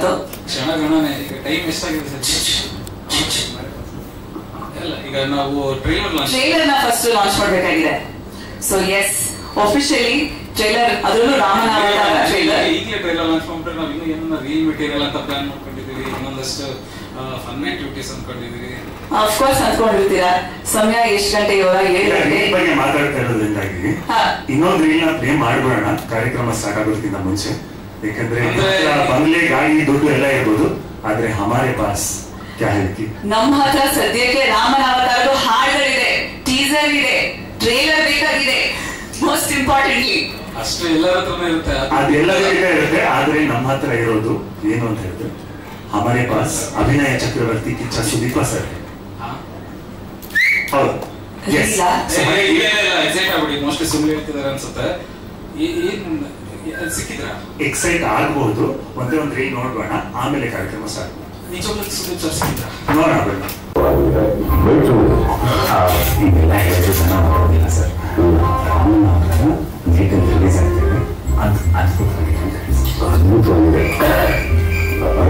ಬಂತು? ಕ್ಷಣಗಣನೆ. ಈಗ ಟೈಮ್ ಎಷ್ಟಾಗಿದೆ ಎಲ್ಲ ಈಗ ನಾವು ಟ್ರೈಲರ್ನ ಫಸ್ಟ್ ಲಾಂಚ್ ಮಾಡಬೇಕಾಗಿದೆ. ಸೊ ಎಸ್, ಆಫಿಷಿಯಲಿ ಟ್ರೈಲರ್, ಅದರಲ್ಲೂ ರಾಮನ ಅವತಾರ ಟ್ರೈಲರ್. ಈಗಲೇ ಟ್ರೈಲರ್ ಲಾಂಚ್ ಮಾಡ್ಬಿಟ್ರೆ ನಾವು ಇನ್ನೂ ಏನನ್ನ ರೀಲ್ ಮೆಟೀರಿಯಲ್ ಅಂತ ಪ್ಲಾನ್ ಮಾಡ್ಕೊಂಡಿದ್ದೀವಿ, ಇನ್ನೊಂದಷ್ಟು ಫನ್ ಆಕ್ಟಿವಿಟೀಸ್ ಅನ್ಕೊಂಡಿದ್ದೀವಿ. ಆಫ್ ಕೋರ್ಸ್ ಅನ್ಕೊಂಡಿರ್ತೀರಾ. ಸಮಯ ಎಷ್ಟು ಗಂಟೆ? ಇವಾಗ 7 ಗಂಟೆ. ಬಗ್ಗೆ ಮಾತಾಡ್ತಾ ಇರೋದ್ರಿಂದಾಗಿ ಇನ್ನೊಂದು ರೀಲ್ ನ ಪ್ಲೇ ಮಾಡ್ಬಿಡೋಣ ಕಾರ್ಯಕ್ರಮ ಸ್ಟಾರ್ಟ್ ಆಗೋದಕ್ಕಿಂತ ಮುಂಚೆ. ಯಾಕಂದ್ರೆ ಬಂಗ್ಲೆ, ಗಾಳಿ, ದುಡ್ಡು ಎಲ್ಲ ಇರ್ಬೋದು, ಆದ್ರೆ ಹಮಾರೆ ಪಾಸ್ ಕ್ಯಾ ಹೇಳ್ತಿ. ನಮ್ಮ ಹತ್ರ ಸದ್ಯಕ್ಕೆ ರಾಮನ ಅವತಾರದ ಹಾಡುಗಳಿದೆ, ಟೀಸರ್ ಇದೆ, ಟ್ರೈಲರ್ ಬೇಕಾಗಿದೆ. ಮೋಸ್ಟ್ ಇಂಪಾರ್ಟೆಂಟ್ಲಿ ಅಷ್ಟು ಎಲ್ಲರ ಹತ್ರನೇ ಇರುತ್ತೆ, ಅದೆಲ್ಲರ ಇರುತ್ತೆ. ಆದ್ರೆ ನಮ್ಮ ಹತ್ರ ಇರೋದು ಏನು ಅಂತ ಹೇಳಿದ್ರೆ ಹಮಾರೆ ಪಾಸ್ ಅಭಿನಯ ಚಕ್ರವರ್ತಿ ಕಿಚ್ಚ ಸುದೀಪ ಸರ್. ಹೌದು, ಎಕ್ಸೈಟ್ ಆಗ್ಬಿಡಿ. ಮೋಸ್ಟ್ಲಿ ಸುಮ್ಮನೆ ಹೇಳ್ತಿದಾರೆ ಅನ್ಸುತ್ತೆ. ಸಿಕ್ಕಿದ್ರ ಎಕ್ಸೈಟ್ ಆಗಬಹುದು. ಒಂದೇ ಒಂದು ರೀಲ್ ನೋಡ್ಬೋಣ, ಆಮೇಲೆ ಕಾರ್ಯಕ್ರಮ ಸ್ಟಾರ್ಟ್. ನಿಜವಾಗ್ಲೂ ಸುದೀಪ್ ಸರ್ ಸಿಕ್ಕಿದ್ರ? ನೋಡೋಣ. ಈಗೆಲ್ಲ ಹೇಳಿದ್ರು ಜನ ಮಾಡೋದಿಲ್ಲ ಸರ್. ರಿಲೀಸ್ ಆಗ್ತೇವೆ, ಅದ್ಭುತವಾಗಿದೆ.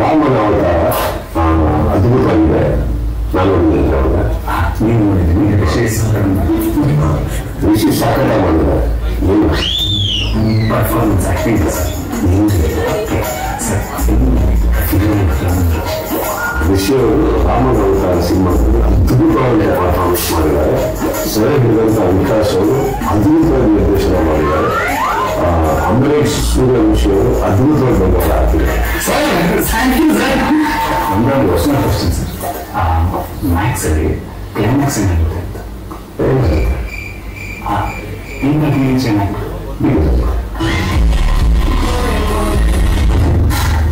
ರಾಮನ ಅವತಾರ ಅದ್ಭುತವಾಗಿದೆ. ನಾನು ನೋಡಿದ್ದೀನಿ, ನೀವು ನೋಡಿದ್ದೀನಿ. ರಿಷಿ ಸಾಕಟ ಮಾಡಿದೆ. Performance acting sir. ರಿಷಿ ಅವರು ರಾಮನ ಅವತಾರ ಸಿನಿಮಾದಲ್ಲಿ ಅದ್ಭುತವಾಗಿ ಪರ್ಫಾರ್ಮೆನ್ಸ್ ಮಾಡಿದ್ದಾರೆ. ಸೆರೆ ಹಿಡಿದಂಥ ವಿಕಾಸ್ ಅವರು ಅದ್ಭುತವಾಗಿ ನಿರ್ದೇಶನ ಮಾಡಿದ್ದಾರೆ. ಅಂಬರೀಶ್ ಸೂರ್ಯವಂಶಿ ಅವರು ಅದ್ಭುತವಾಗಿ ಬಂದಾಗ ಆಗ್ತಿದೆ. ನಮ್ಮೊಂದು ಹೊಸ ಕ್ವಶನ್ ಸರ್. ಮ್ಯಾಕ್ಸ್ ಅಲ್ಲಿ ಕ್ಲೈಮ್ಯಾಕ್ಸ್ ಏನಾಗುತ್ತೆ ಅಂತ ಇನ್ನು ಚೆನ್ನಾಗಿದೆ.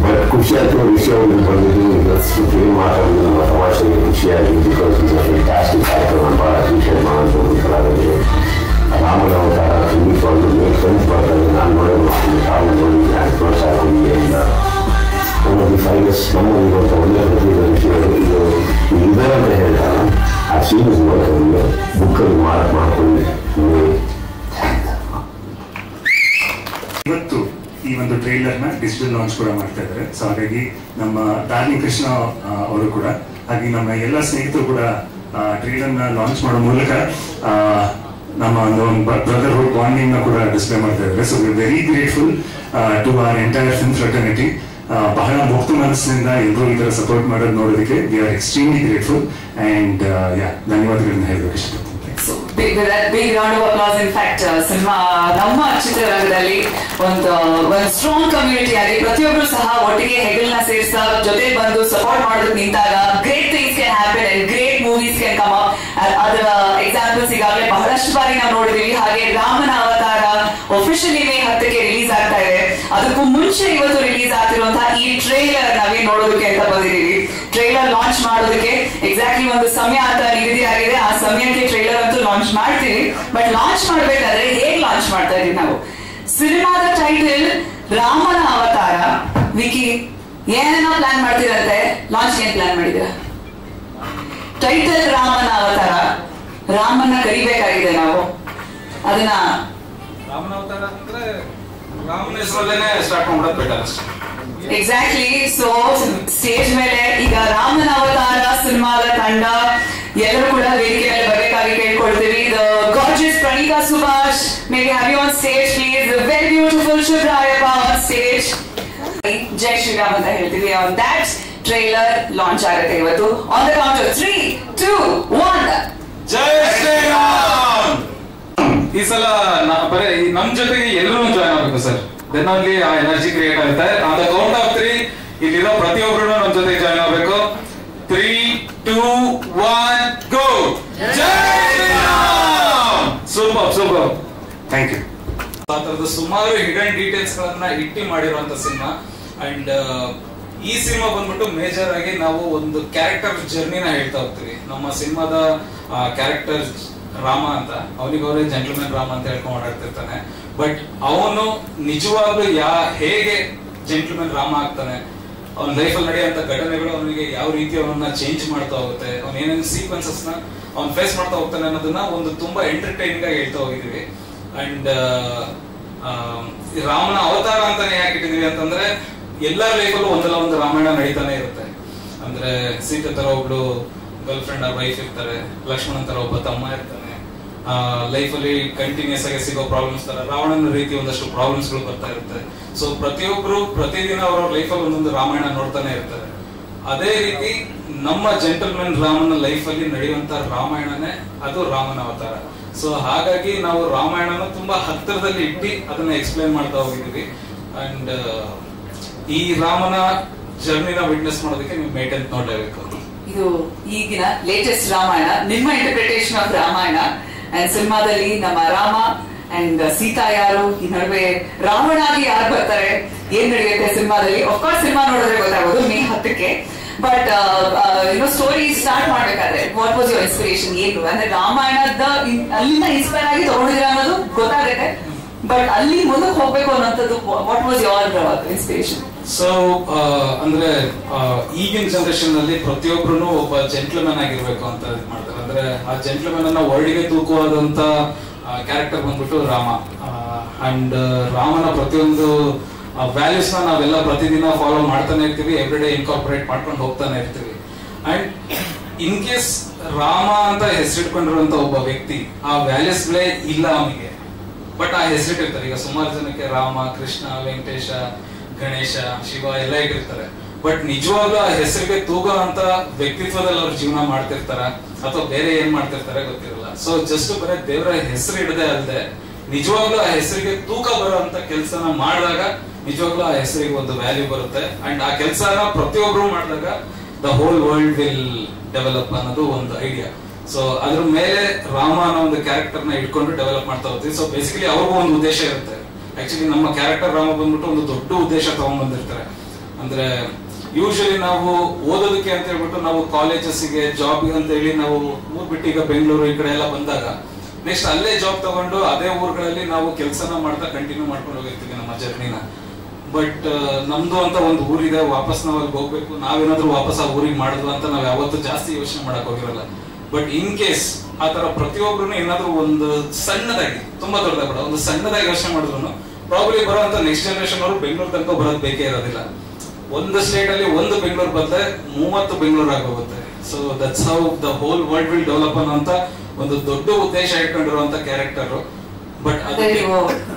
ಬಟ್ ಖುಷಿ ಆಗ್ತಿರೋ ವಿಷಯವನ್ನು ಬಂದಿದ್ದು ಮಾತಾಡೋದು ನಮ್ಮ ತಮಾಷೆಗೆ ಖುಷಿಯಾಗಿದೆ. ಬಿಕಾಸ್ ಇಸ್ ಫ್ಯಾಂಟಾಸ್ಟಿಕ್ ಕಾರ್ಯಕ್ರಮ. ಭಾಳ ಅಪ್ರಿಷಿಯೇಟ್ ಮಾಡೋದು ಕಲಾವಿದರು. ರಾಮನ ಅವತಾರ ಖಂಡಿತವಾಗ್ಲೂ ಮೇಕ್ ಸೆನ್ಸ್ ಮಾಡ್ತಾರೆ. ನಾನು ನೋಡೋದು ತಾವು ನೋಡಿ ಪ್ರೋತ್ಸಾಹ ಇಂದ ಒನ್ ಆಫ್ ದಿ ಫೈನೆಸ್ಟ್ ನಮ್ಮಲ್ಲಿರುವಂಥ ಒಳ್ಳೆಯ ಪ್ರತಿಭೆ ವಿಷಯಗಳು ಇದು ಇದೆ ಅಂತ ಹೇಳ್ತಾರೆ. ಆ ಸೀರೀಸ್ ನೋಡ್ಕೊಂಡು ಬುಕ್ಕಲ್ಲಿ ಮಾಡ್ಕೊಂಡು ಇವತ್ತು ಈ ಒಂದು ಟ್ರೈಲರ್ ನ ಡಿಜಿಟಲ್ ಲಾಂಚ್ ಕೂಡ ಮಾಡ್ತಾ ಇದ್ದಾರೆ. ಸೊ ಹಾಗಾಗಿ ನಮ್ಮ ದಾರ್ಲಿಂಗ್ ಕೃಷ್ಣ ಅವರು ಕೂಡ, ಹಾಗೆ ನಮ್ಮ ಎಲ್ಲ ಸ್ನೇಹಿತರು ಕೂಡ ಟ್ರೈಲರ್ ನ ಲಾಂಚ್ ಮಾಡೋ ಮೂಲಕ ನಮ್ಮ ಒಂದು ಬ್ರದರ್ಹುಡ್ ಬಾಂಡಿಂಗ್ ನ ಕೂಡ ಡಿಸ್ಪ್ಲೇ ಮಾಡ್ತಾ ಇದ್ದಾರೆ. So we very grateful to our entire film fraternity. ಬಹಳ ಮುಕ್ತ ಮನಸ್ಸಿನಿಂದ ಎಲ್ಲರೂ ಈ ತರ ಸಪೋರ್ಟ್ ಮಾಡೋದು ನೋಡೋದಕ್ಕೆ we are extremely grateful and ಧನ್ಯವಾದಗಳನ್ನ ಹೇಳಬೇಕು ಇಷ್ಟಪಡ್ತೀನಿ. Big round of applause. In fact cinema ನಮ್ಮ ಚಿತ್ರರಂಗದಲ್ಲಿ ಒಂದು ಸ್ಟ್ರಾಂಗ್ ಕಮ್ಯುನಿಟಿ ಆಗಿ ಪ್ರತಿಯೊಬ್ಬರು ಸಹ ಒಟ್ಟಿಗೆ ಹೆಗಲ್ನ ಸೇರಿಸ ಜೊತೆ ಬಂದು ಸಪೋರ್ಟ್ ಮಾಡೋದಕ್ಕೆ ನಿಂತಾಗ great things can happen and great movies can come up. ಅದರ ಎಕ್ಸಾಂಪಲ್ಸ್ ಈಗಾಗಲೇ ಬಹಳಷ್ಟು ಬಾರಿ ನಾವು ನೋಡಿದೀವಿ. ಹಾಗೆ ರಾಮನ ಅವತಾರ ಒಫಿಷಿಯಲಿ ಮೇ 10ಕ್ಕೆ ರಿಲೀಸ್ ಆಗ್ತಾ ಇದೆ. ಅದಕ್ಕೂ ಮುಂಚೆ ಇವತ್ತು ರಿಲೀಸ್ ಆಗ್ತಿರುವಂತಹ ಈ ಟ್ರೈಲರ್ ನಾವೇ ನೋಡೋದಕ್ಕೆ ಅಂತ ಬಂದಿದ್ದೀವಿ. ಟ್ರೈಲರ್ ಲಾಂಚ್ ಮಾಡೋದಕ್ಕೆ ಎಕ್ಸಾಕ್ಟ್ಲಿ ಒಂದು ಸಮಯ ಅಂತ ನಿಗದಿ ಆಗಿದೆ. ಆ ಸಮಯಕ್ಕೆ ಟ್ರೈಲರ್ ಅಂತೂ ಲಾಂಚ್ ಮಾಡ್ತೀವಿ. ಬಟ್ ಲಾಂಚ್ ಮಾಡ್ಬೇಕಾದ್ರೆ ಹೇಗ್ ಲಾಂಚ್ ಮಾಡ್ತಾ ಇದೀವಿ ನಾವು? ಸಿನಿಮಾದ ಟೈಟಲ್ ರಾಮನ ಅವತಾರ. ವಿಕಿ ಏನೇನೋ ಪ್ಲಾನ್ ಮಾಡ್ತೀರಂತೆ, ಲಾಂಚ್ ಏನ್ ಪ್ಲಾನ್ ಮಾಡಿದೀರಾ? ಟೈಟಲ್ ರಾಮನ ಅವತಾರ. ರಾಮನ ಕರಿಬೇಕಾಗಿದೆ ನಾವು. ಅದನ್ನ ರಾಮನ ಅವತಾರ ಅಂದ್ರೆ ರಾಮನ ಹೆಸರಲ್ಲೇನೆ ಸ್ಟಾರ್ಟ್ ಮಾಡೋದು ಬೆಟರ್ ಅಷ್ಟೇ. ಎಕ್ಸಾಕ್ಟ್ಲಿ. ಸೊ ಸ್ಟೇಜ್ ಮೇಲೆ ಈಗ ರಾಮನ ಅವತಾರ ಸಿನಿಮಾದ ತಂಡ ಎಲ್ಲರೂ ಕೂಡ ವೇದಿಕೆ ಮೇಲೆ ಬರಬೇಕಾಗಿ ಕೇಳ್ಕೊಳ್ತೀವಿ. The gorgeous Praneetha Subhash, may we have you on stage please. The very beautiful Shubhrayappa on stage. Jai Shriram ಅಂತ ಹೇಳ್ತೀವಿ. ಆನ್ ದಟ್ ಟ್ರೈಲರ್ ಲಾಂಚ್ ಆಗುತ್ತೆ ಇವತ್ತು. On the count of 3, 2, 1. Jai Shriram. ಈ ಸಲ ಬರೀ ನಮ್ ಜೊತೆಗೆ ಎಲ್ಲರೂ ಜಾಯ್ನ್ ಆಗಬೇಕು ಸರ್. ದೆನ್ ಓನ್ಲಿ ಆ ಎನರ್ಜಿ ಕ್ರಿಯೇಟ್ ಆಗುತ್ತೆ. ಆನ್ ದ ಕೌಂಟ್ ಆಫ್ 3 ಇಲ್ಲಿರೋ ಪ್ರತಿಯೊಬ್ಬರು ನಮ್ಮ ಜೊತೆಗೆ ಜಾಯ್ನ್ ಆಗಬೇಕು. 3, 2, 1 go. Jai Shriram. Super super. Thank you. ಆ ತರದ ಸುಮಾರು ಹಿಡನ್ ಡೀಟೇಲ್ಸ್ ಗಳನ್ನ ಇಟ್ಟಿ ಮಾಡಿರುವಂತ ಸಿನಿಮಾ. ಅಂಡ್ ಈ ಸಿನಿಮಾ ಬಂದ್ಬಿಟ್ಟು ಮೇಜರ್ ಆಗಿ ನಾವು ಒಂದು ಕ್ಯಾರೆಕ್ಟರ್ ಜರ್ನಿನ ಹೇಳ್ತಾ ಹೋಗ್ತೀವಿ. ನಮ್ಮ ಸಿನಿಮಾದ ಕ್ಯಾರೆಕ್ಟರ್ ರಾಮ ಅಂತ, ಅವನಿಗೆ ಅವರೇ ಜೆಂಟಲ್ಮನ್ ರಾಮ ಅಂತ ಹೇಳ್ಕೊಂಡು ಓಡಾಡ್ತಿರ್ತಾನೆ. ಬಟ್ ಅವನು ನಿಜವಾಗ್ಲೂ ಹೇಗೆ ಜೆಂಟಲ್ಮನ್ ರಾಮ ಆಗ್ತಾನೆ, ಅವನ ಲೈಫಲ್ಲಿ ನಡೆಯುವಂತ ಘಟನೆಗಳು ಅವನಿಗೆ ಯಾವ ರೀತಿ ಅವನನ್ನ ಚೇಂಜ್ ಮಾಡ್ತಾ ಹೋಗುತ್ತೆ, ಅವ್ನ ಏನೇನು ಸೀಕ್ವೆನ್ಸಸ್ ನ ಅವ್ನು ಫೇಸ್ ಮಾಡ್ತಾ ಹೋಗ್ತಾನೆ ಅನ್ನೋದನ್ನ ಒಂದು ತುಂಬಾ ಎಂಟರ್ಟೈನಿಂಗ್ ಆಗಿ ಹೇಳ್ತಾ ಹೋಗಿದೀವಿ. ಅಂಡ್ ರಾಮನ ಅವತಾರ ಅಂತಾನೆ ಯಾಕೆ ಇಟ್ಟಿದೀವಿ ಅಂತಂದ್ರೆ, ಎಲ್ಲರ ಲೈಫಲ್ಲೂ ಒಂದಲ್ಲ ಒಂದು ರಾಮಾಯಣ ನಡೀತಾನೆ ಇರುತ್ತೆ. ಅಂದ್ರೆ ಸೀತೆ ತರ ಒಬ್ಳು ಗರ್ಲ್ ಫ್ರೆಂಡ್ ಆರ್ ವೈಫ್ ಇರ್ತಾರೆ, ಲಕ್ಷ್ಮಣನ್ ತರ ಒಬ್ಬ ತಮ್ಮ ಇರ್ತಾನೆ, ಲೈಫ್ ಅಲ್ಲಿ ಕಂಟಿನ್ಯೂಸ್ ಆಗಿ ಸಿಗೋ ಪ್ರಾಬ್ಲಮ್ಸ್ ತರ ರಾವಣನ ರೀತಿ ಒಂದಷ್ಟು ಪ್ರಾಬ್ಲಮ್ಸ್ ಗಳು ಬರ್ತಾ ಇರುತ್ತೆ. ಸೊ ಪ್ರತಿಯೊಬ್ರು ಪ್ರತಿದಿನ ಅವರ ಲೈಫ್ ಅಲ್ಲಿ ಒಂದೊಂದು ರಾಮಾಯಣ ನೋಡ್ತಾನೆ ಇರ್ತಾರೆ. ಅದೇ ರೀತಿ ನಮ್ಮ ಜೆಂಟಲ್ಮನ್ ರಾಮನ ಲೈಫ್ ಅಲ್ಲಿ ನಡೆಯುವಂತ ರಾಮಾಯಣನೇ ಅದು ರಾಮನ ಅವತಾರ. ಸೊ ಹಾಗಾಗಿ ನಾವು ರಾಮಾಯಣನ ತುಂಬಾ ಹತ್ತಿರದಲ್ಲಿ ಇಟ್ಟು ಅದನ್ನ ಎಕ್ಸ್ಪ್ಲೈನ್ ಮಾಡ್ತಾ ಹೋಗಿದ್ದೀವಿ. ಅಂಡ್ ಈ ರಾಮನ ಜರ್ನಿನ ವಿಟ್ನೆಸ್ ಮಾಡೋದಕ್ಕೆ ನೀವು ಮೇ 10th ನೋಡ್ಲೇಬೇಕು. ಇದು ಈಗಿನ ಲೇಟೆಸ್ಟ್ ರಾಮಾಯಣ, ನಿಮ್ಮ ಇಂಟರ್ಪ್ರಿಟೇಷನ್ ಆಫ್ ರಾಮಾಯಣ. ಅಂಡ್ ಸಿನಿಮಾದಲ್ಲಿ ನಮ್ಮ ರಾಮ ಅಂಡ್ ಸೀತಾ ಯಾರು, ಈ ನಡುವೆ ರಾವಣ ಆಗಿ ಯಾರು ಬರ್ತಾರೆ, ಏನ್ ನಡೆಯುತ್ತೆ ಸಿನಿಮಾದಲ್ಲಿ. ಅಫ್ಕೋರ್ಸ್ ಸಿನಿಮಾ ನೋಡಿದ್ರೆ ಗೊತ್ತಾಗೋದು May 10ಕ್ಕೆ. ಬಟ್ ಸ್ಟೋರಿ ಸ್ಟಾರ್ಟ್ ಮಾಡ್ಬೇಕಾದ್ರೆ ವಾಟ್ ವಾಸ್ ಯುವರ್ ಇನ್ಸ್ಪಿರೇಷನ್, ಏನು ಅಂದ್ರೆ ರಾಮಾಯಣದ ಅಲ್ಲಿಂದ ಇನ್ಸ್ಪೈರ್ ಆಗಿ ತಗೊಂಡಿದ್ರ ಅನ್ನೋದು ಗೊತ್ತಾಗುತ್ತೆ. ಬಟ್ ಅಲ್ಲಿ ಮುಂದಕ್ಕೆ ಹೋಗ್ಬೇಕು ಅನ್ನೋಂಥದ್ದು what was your inspiration? So ಅಂದ್ರೆ ಈಗಿನ ಜನರೇಷನ್ ನಲ್ಲಿ ಪ್ರತಿಯೊಬ್ರು ಒಬ್ಬ ಜೆಂಟ್ಲ್ಮನ್ ಆಗಿರ್ಬೇಕು ಅಂತ ಮಾಡ್ತಾರೆ. ಅಂದ್ರೆ ಆ ಜೆಂಟ್ಲ್ಮನ್ ಅನ್ನ ವರ್ಲ್ಡ್ಗೆ ತೂಕವಾದಂತ ಕ್ಯಾರೆಕ್ಟರ್ ಬಂದ್ಬಿಟ್ಟು ರಾಮ. ಅಂಡ್ ರಾಮನ ಪ್ರತಿಯೊಂದು ವ್ಯಾಲ್ಯೂಸ್ ನ ನಾವೆಲ್ಲ ಪ್ರತಿದಿನ ಫಾಲೋ ಮಾಡ್ತಾನೆ ಇರ್ತೀವಿ, ಎವ್ರಿ ಡೇ ಇನ್ಕಾರ್ಪೊರೇಟ್ ಮಾಡ್ಕೊಂಡು ಹೋಗ್ತಾನೆ ಇರ್ತೀವಿ. ಅಂಡ್ ಇನ್ ಕೇಸ್ ರಾಮ ಅಂತ ಹೆಸರಿಟ್ಕೊಂಡಿರುವಂತ ಒಬ್ಬ ವ್ಯಕ್ತಿ ಆ ವ್ಯಾಲ್ಯೂಸ್ ಗಳೇ ಇಲ್ಲ ಅವನಿಗೆ, ಬಟ್ ಆ ಹೆಸರಿಟ್ಟಿರ್ತಾರೆ. ಈಗ ಸುಮಾರು ಜನಕ್ಕೆ ರಾಮ, ಕೃಷ್ಣ, ವೆಂಕಟೇಶ, ಗಣೇಶ, ಶಿವ ಎಲ್ಲ ಇಟ್ಟಿರ್ತಾರೆ. ಬಟ್ ನಿಜವಾಗ್ಲೂ ಆ ಹೆಸರಿಗೆ ತೂಗೋ ಅಂತ ವ್ಯಕ್ತಿತ್ವದಲ್ಲಿ ಅವ್ರು ಜೀವನ ಮಾಡ್ತಿರ್ತಾರ ಅಥವಾ ಬೇರೆ ಏನ್ ಮಾಡ್ತಿರ್ತಾರೆ ಗೊತ್ತಿರಲ್ಲ. ಸೊ ಜಸ್ಟ್ ಬರೀ ದೇವರ ಹೆಸರು ಇಡದೆ ಅಲ್ಲದೆ ನಿಜವಾಗ್ಲೂ ಆ ಹೆಸರಿಗೆ ತೂಕ ಬರೋ ಅಂತ ಕೆಲಸನ ಮಾಡಿದಾಗ ನಿಜವಾಗ್ಲೂ ಆ ಹೆಸರಿಗೆ ಒಂದು ವ್ಯಾಲ್ಯೂ ಬರುತ್ತೆ. ಅಂಡ್ ಆ ಕೆಲಸನ ಪ್ರತಿಯೊಬ್ರು ಮಾಡಿದಾಗ the whole world will develop ಅನ್ನೋದು ಒಂದು ಐಡಿಯಾ. ಸೊ ಅದ್ರ ಮೇಲೆ ರಾಮ ಅನ್ನೋ ಒಂದು ಕ್ಯಾರೆಕ್ಟರ್ ನ ಇಟ್ಕೊಂಡು ಡೆವಲಪ್ ಮಾಡ್ತಾ ಹೋಗ್ತೀವಿ. ಸೊ ಬೇಸಿಕಲಿ ಅವ್ರಿಗೂ ಒಂದು ಉದ್ದೇಶ ಇರುತ್ತೆ. ಆಕ್ಚುಲಿ ನಮ್ಮ ಕ್ಯಾರೆಕ್ಟರ್ ರಾಮ ಬಂದ್ಬಿಟ್ಟು ಒಂದು ದೊಡ್ಡ ಉದ್ದೇಶ ತಗೊಂಡ್ ಬಂದಿರ್ತಾರೆ. ಅಂದ್ರೆ ಯೂಶಲಿ ನಾವು ಓದೋದಕ್ಕೆ ಅಂತ ಹೇಳ್ಬಿಟ್ಟು ನಾವು ಕಾಲೇಜಸ್ಗೆ ಜಾಬ್ ಅಂತ ಹೇಳಿ ನಾವು ಊರ್ ಬಿಟ್ಟು ಈಗ ಬೆಂಗಳೂರು ಈ ಕಡೆ ಎಲ್ಲ ಬಂದಾಗ ನೆಕ್ಸ್ಟ್ ಅಲ್ಲೇ ಜಾಬ್ ತಗೊಂಡು ಅದೇ ಊರುಗಳಲ್ಲಿ ನಾವು ಕೆಲಸನ ಮಾಡ್ತಾ ಕಂಟಿನ್ಯೂ ಮಾಡ್ಕೊಂಡು ಹೋಗಿರ್ತೀವಿ ನಮ್ಮ ಜರ್ನಿನ. ಬಟ್ ನಮ್ದು ಅಂತ ಒಂದು ಊರಿದೆ, ವಾಪಸ್ ನಾವು ಅಲ್ಲಿ ಹೋಗ್ಬೇಕು, ನಾವೇನಾದ್ರೂ ವಾಪಸ್ ಆ ಊರಿಗೆ ಮಾಡಿದ್ವು ಅಂತ ನಾವ್ ಯಾವತ್ತೂ ಜಾಸ್ತಿ ಯೋಚನೆ ಮಾಡಕ್ ಹೋಗಿರಲ್ಲ. ಬಟ್ ಇನ್ ಕೇಸ್ ಆ ತರ ಪ್ರತಿಯೊಬ್ರು ಏನಾದ್ರೂ ಒಂದು ಸಣ್ಣದಾಗಿ, ತುಂಬಾ ದೊಡ್ಡದಾಗ ಕೂಡ ಒಂದು ಸಣ್ಣದಾಗಿ ಯೋಚನೆ ಮಾಡಿದ್ರು ಪ್ರಾಬ್ಲಿ ಬರೋಂತ ನೆಕ್ಸ್ಟ್ ಜನರೇಷನ್ ಅವರು ಬೆಂಗಳೂರು ತನಕ ಬರೋದು ಬೇಕೇ ಇರೋದಿಲ್ಲ. ಒಂದು ಸ್ಟೇಟ್ ಅಲ್ಲಿ ಒಂದು ಬೆಂಗಳೂರು ಬದಲೆ 30 ಬೆಂಗಳೂರು ಆಗೋಗುತ್ತೆ. So that's how the whole world will develop ಅನ್ನೋಂತ ಒಂದು ದೊಡ್ಡ ಉದ್ದೇಶ ಇಟ್ಕೊಂಡಿರುವಂತ ಕ್ಯಾರೆಕ್ಟರ್. ಬಟ್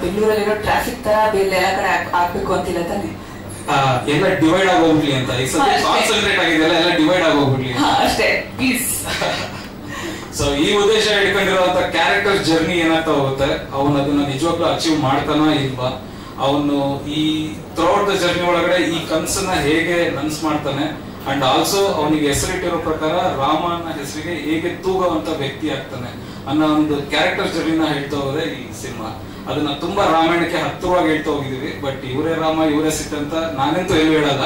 ಬೆಂಗಳೂರಲ್ಲಿರೋ ಟ್ರಾಫಿಕ್ ತರ ಬೇರೆ ಎಲ್ಲ ಕಡೆ ಆಗ್ಬೇಕು ಅಂತಿಲ್ಲ ತಾನೆ, ಎಲ್ಲ ಡಿವೈಡ್ ಆಗೋಗ್ಲಿ ಅಂತ. ಈ ಸತಿ ಕಾನ್ಸಂಟ್ರೇಟ್ ಆಗಿದೆಲ್ಲ ಎಲ್ಲ ಡಿವೈಡ್ ಆಗೋಗ್ಲಿ ಅಷ್ಟೇ ಪ್ಲೀಸ್. ಸೊ ಈ ಉದ್ದೇಶ ಇಟ್ಕೊಂಡಿರುವಂತ ಕ್ಯಾರೆಕ್ಟರ್ ಜರ್ನಿ ಏನಾಗ್ತಾ ಹೋಗುತ್ತೆ, ಅವನು ಅದನ್ನ ನಿಜವಾಗ್ಲೂ ಅಚೀವ್ ಮಾಡ್ತಾನ ಇಲ್ವಾ, ಅವನು ಈ ಥ್ರೂಔಟ್ ದ ಜರ್ನಿ ಒಳಗಡೆ ಈ ಕನ್ಸನ್ನ ಹೇಗೆ ನನ್ಸ್ ಮಾಡ್ತಾನೆ, ಅಂಡ್ ಆಲ್ಸೋ ಅವನಿಗೆ ಹೆಸರಿಟ್ಟಿರೋ ಪ್ರಕಾರ ರಾಮನ ಹೆಸರಿಗೆ ಹೇಗೆ ತೂಗುವಂತ ವ್ಯಕ್ತಿ ಆಗ್ತಾನೆ ಅನ್ನೋ ಒಂದು ಕ್ಯಾರೆಕ್ಟರ್ ಜರ್ನಿನ ಹೇಳ್ತಾ ಹೋದ್ರೆ ಈ ಸಿನಿಮಾ. ಅದನ್ನ ತುಂಬಾ ರಾಮಾಯಣಕ್ಕೆ ಹತ್ತಿರವಾಗಿ ಹೇಳ್ತಾ ಹೋಗಿದೀವಿ. ಬಟ್ ಇವರೇ ರಾಮ ಇವರೇ ಸೀತೆ ಅಂತ ನಾನಂತೂ ಏನು ಹೇಳಲ್ಲ.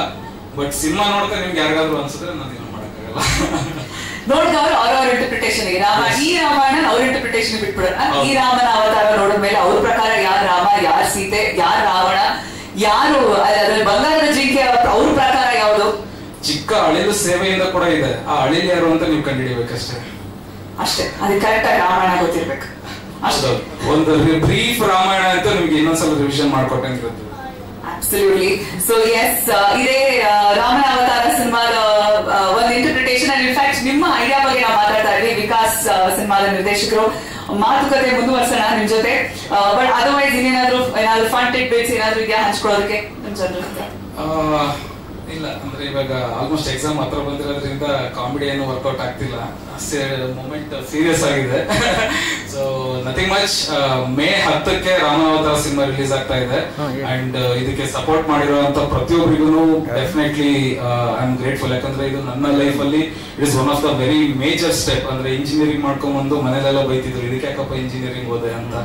ಬಟ್ ಸಿನಿಮಾ ನೋಡ್ತಾ ನಿಮ್ಗೆ ಯಾರಿಗಾದ್ರೂ ಅನ್ಸಿದ್ರೆ ನಾನೇನು ಮಾಡಕ್ಕಾಗಲ್ಲ. ನೋಡಿದವರು ಅವ್ರವ್ರ ಇಂಟರ್ಪ್ರಿಟೇಷನ್, ಈ ರಾಮಾಯಣ ಅವ್ರ ಇಂಟರ್ಪ್ರಿಟೇಷನ್ ಬಿಟ್ಬಿಡೋಣ. ಈ ರಾಮನ ಅವತಾರ ನೋಡಿದ್ಮೇಲೆ ಅವ್ರ ಪ್ರಕಾರ ಯಾರು ರಾಮ, ಯಾರು ಸೀತೆ, ಯಾರು ರಾವಣ, ಯಾರು ಅದ್ರಲ್ಲಿ ಬಂಗಾರದ ಜಿಂಕೆ, ಅವ್ರ ಪ್ರಕಾರ ಯಾವುದು? ಚಿಕ್ಕ ಅಳಿಲು ಸೇವೆಯಿಂದ ಕೂಡ ಇದೆ. ಆ ಅಳಿಲು ಯಾರು ಅಂತ ನೀವು ಕಂಡುಹಿಡಿಬೇಕಷ್ಟೇ. ಅಷ್ಟೇ, ಅದಕ್ಕೆ ಕರೆಕ್ಟ್ ಆಗಿ ರಾಮಾಯಣ ಗೊತ್ತಿರ್ಬೇಕು ಅಷ್ಟೇ. ಒಂದು ಬ್ರೀಫ್ ರಾಮಾಯಣ ಅಂತ ನಿಮ್ಗೆ ಇನ್ನೊಂದ್ಸಲ ರಿವಿಷನ್ ಮಾಡ್ಕೊಟ್ಟಂಗಿರುತ್ತೆ. Absolutely. So yes, ಇದೇ ರಾಮನ ಅವತಾರ ಸಿನಿಮಾದ ಒಂದು ಇಂಟರ್ಪ್ರಿಟೇಷನ್. ಅಂಡ್ ಇನ್ಫ್ಯಾಕ್ಟ್ ನಿಮ್ಮ ಐಡಿಯಾ ಬಗ್ಗೆ ನಾವು ಮಾತಾಡ್ತಾ ಇದ್ವಿ. ವಿಕಾಸ್ ಸಿನಿಮಾದ ನಿರ್ದೇಶಕರು, ಮಾತುಕತೆ ಮುಂದುವರ್ಸೋಣ ನಿಮ್ ಜೊತೆ. ಬಟ್ ಅದರ್ವೈಸ್ ಇನ್ನೇನಾದ್ರೂ ಫನ್ ಟಿಪ್ ಬಿಟ್ಸ್ ಏನಾದ್ರು ಇದೆಯಾ ಹಂಚ್ಕೊಳ್ಳೋದಕ್ಕೆ ನಿಮ್ ಜೊತೆ? ಇಲ್ಲ, ಅಂದ್ರೆ ಇವಾಗ ಆಲ್ಮೋಸ್ಟ್ ಎಕ್ಸಾಮ್ ಹತ್ರ ಬಂದಿರೋದ್ರಿಂದ ಕಾಮಿಡಿ ಏನು ವರ್ಕೌಟ್ ಆಗ್ತಿಲ್ಲ, ಮೂಮೆಂಟ್ ಸೀರಿಯಸ್ ಆಗಿದೆ. So nothing much. May 10ಕ್ಕೆ ರಾಮಾವತಾರ ಸಿನಿಮಾ ರಿಲೀಸ್ ಆಗ್ತಾ ಇದೆ. ಅಂಡ್ ಇದಕ್ಕೆ ಸಪೋರ್ಟ್ ಮಾಡಿರುವಂತ ಪ್ರತಿಯೊಬ್ಬರಿಗೂ ಡೆಫಿನೆಟ್ಲಿ ಐ ಆಮ್ ಗ್ರೇಟ್ಫುಲ್. ಯಾಕಂದ್ರೆ ಇದು ನನ್ನ ಲೈಫ್ ಅಲ್ಲಿ it is one of the very major step. ಅಂದ್ರೆ ಇಂಜಿನಿಯರಿಂಗ್ ಮಾಡ್ಕೊಂಡ್ ಬಂದು ಮನೇಲೆಲ್ಲ ಬೈತಿದ್ರು, ಇದಕ್ಕೆ ಯಾಕಪ್ಪ ಇಂಜಿನಿಯರಿಂಗ್ ಹೋದೆ ಅಂತ,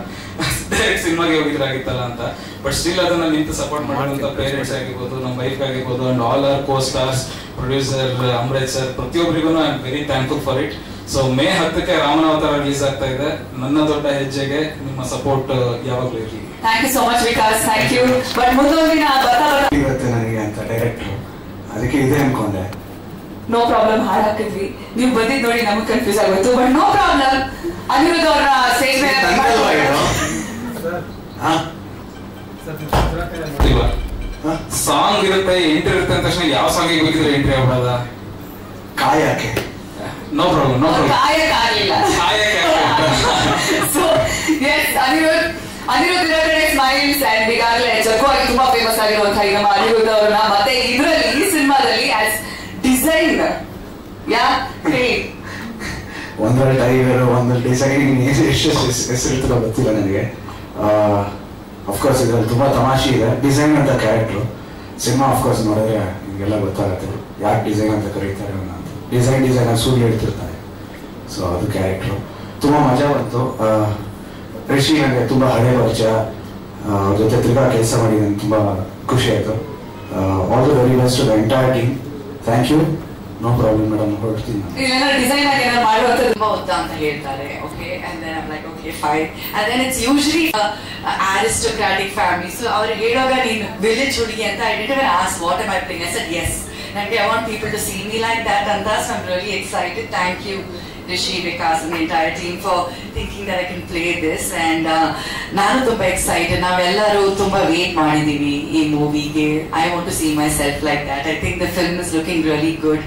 ಡೈರೆಕ್ಟ್ ಸಿನಿಮಾಗೆ ಹೋಗಿದ್ರಾಗಿತ್ತಲ್ಲ ಅಂತ. ಬಟ್ ಸ್ಟಿಲ್ ಅದನ್ನ ನಿಂತು ಸಪೋರ್ಟ್ ಮಾಡುವಂತ ಪೇರೆಂಟ್ಸ್ ಆಗಿರ್ಬೋದು, ನಮ್ಮ ವೈಫ್ ಆಗಿರ್ಬೋದು, and all are co stars, producer Amaresh sir, ಪ್ರತಿಯೊಬ್ಬರಿಗೂ I am very thankful for it. So May 10ಕ್ಕೆ ರಾಮನ ಅವತಾರ ರಿಲೀಸ್ ಆಗ್ತಾ ಇದೆ. ನನ್ನ ದೊಡ್ಡ ಹೆಜ್ಜೆಗೆ ನಿಮ್ಮ ಸಪೋರ್ಟ್ ಯಾವಾಗ್ಲೂ ಇರಲಿ. Thank you so much Vikas, thank you. But ಮುಂದೊಂದಿನ ಇವತ್ತು ನನಗೆ ಅಂತ ಡೈರೆಕ್ಟರ್, ಅದಕ್ಕೆ ಇದೆ ಅನ್ಕೊಂಡೆ. ನೋ ಪ್ರಾಬ್ಲಮ್, ಹಾಡು ಹಾಕಿದ್ವಿ, ನೀವು ಬಂದಿದ್ ನೋಡಿ ನಮಗೆ ಕನ್ಫ್ಯೂಸ್ ಆಗೋಯ್ತು. But no problem. ಅನಿರುದ್ಧ ಅವ್ರ ಸ್ಟೇಜ್ ಮೇಲೆ ಸಾಂಗ್ ಇರುತ್ತೆ, ಎಂಟ್ರಿ ಇರುತ್ತೆ ಅಂತ ತಕ್ಷಣ ಯಾವ ಸಾಂಗ್ ಬೇಕಿದ್ರೆ ಎಂಟ್ರಿ ಆಗ್ಬೋದ? ಕಾಯಕ್ಕೆ ನೋ ಪ್ರಾಬ್ಲಮ್, ನೋ ಪ್ರಾಬ್ಲಮ್. ಕಾಯಕ್ಕಾಗಲಿಲ್ಲ. ಸೊ ಎಸ್, ಅನಿರುದ್ಧ್ ಇರೋಕಡೆ ಸ್ಮೈಲ್ಸ್ ಅಂಡ್ ಈಗಾಗಲೇ ಜಗ್ಗುವಾಗಿ ತುಂಬಾ ಫೇಮಸ್ ಆಗಿರುವಂತಹ ನಮ್ಮ ಅನಿರುದ್ಧ್ ಅವ್ರನ್ನ ಮತ್ತೆ ಇದರಲ್ಲಿ ಈ ಸಿನಿಮಾದಲ್ಲಿ ಆಸ್ ಡಿಸೈನ್ ಒಂದರಲ್ಲಿ ಟೈಗರ್, ಒಂದಲ್ಲಿ ಡಿಸೈನಿಂಗ್, ಎಷ್ಟು ಹೆಸರಿರ್ತದೆ ಗೊತ್ತಿಲ್ಲ ನನಗೆ. ಅಫ್ಕೋರ್ಸ್ ಇದರಲ್ಲಿ ತುಂಬಾ ತಮಾಷೆ ಇದೆ. ಡಿಸೈನ್ ಅಂತ ಕ್ಯಾರೆಕ್ಟರ್ ಸಿನಿಮಾ ಅಫ್ಕೋರ್ಸ್ ನೋಡಿದ್ರೆ ನಿಮಗೆಲ್ಲ ಗೊತ್ತಾಗುತ್ತೆ ಯಾಕೆ ಡಿಸೈನ್ ಅಂತ ಕರೀತಾರೆ ಅಂತ. ಡಿಸೈನ್ ಅಲ್ಲಿ ಸೂರ್ಯ ಹೇಳ್ತಿರ್ತಾರೆ. ಸೊ ಅದು ಕ್ಯಾರೆಕ್ಟ್ರು ತುಂಬಾ ಮಜಾ ಬಂತು. ರಿಷಿ ನನಗೆ ತುಂಬಾ ಹಳೆ ಪರಿಚಯ, ಅವ್ರ ಜೊತೆ ತಿರ್ಗಾ ಕೆಲಸ ಮಾಡಿ ನನಗೆ ತುಂಬಾ ಖುಷಿ ಆಯಿತು. All the very best to the entire team. Thank you. No problem madam, ಹೊರಡ್ತೀನಿ. ಡಿಸೈನ್ ಆಗಿ ಏನಾದ್ರು ಮಾಡುವಂತ ತುಂಬಾ ಉದ್ದ ಅಂತ ಹೇಳ್ತಾರೆ. Okay, and then I am like okay fine. And then it's usually aristocratic family. So ಅವ್ರು ಹೇಳುವಾಗ ನೀನು ವಿಲೇಜ್ ಹುಡುಗಿ ಅಂತ I did ask what am I playing. I said yes. ನನಗೆ I want people to see me like that ಅಂತ. So I am really excited. Thank you Rishi, Vikas and the entire team for thinking that I can play this. And ನಾನು ತುಂಬಾ excited. ನಾವೆಲ್ಲರೂ ತುಂಬಾ wait ಮಾಡಿದೀವಿ ಈ ಮೂವಿಗೆ. I want to see myself like that. I think the film is looking really good.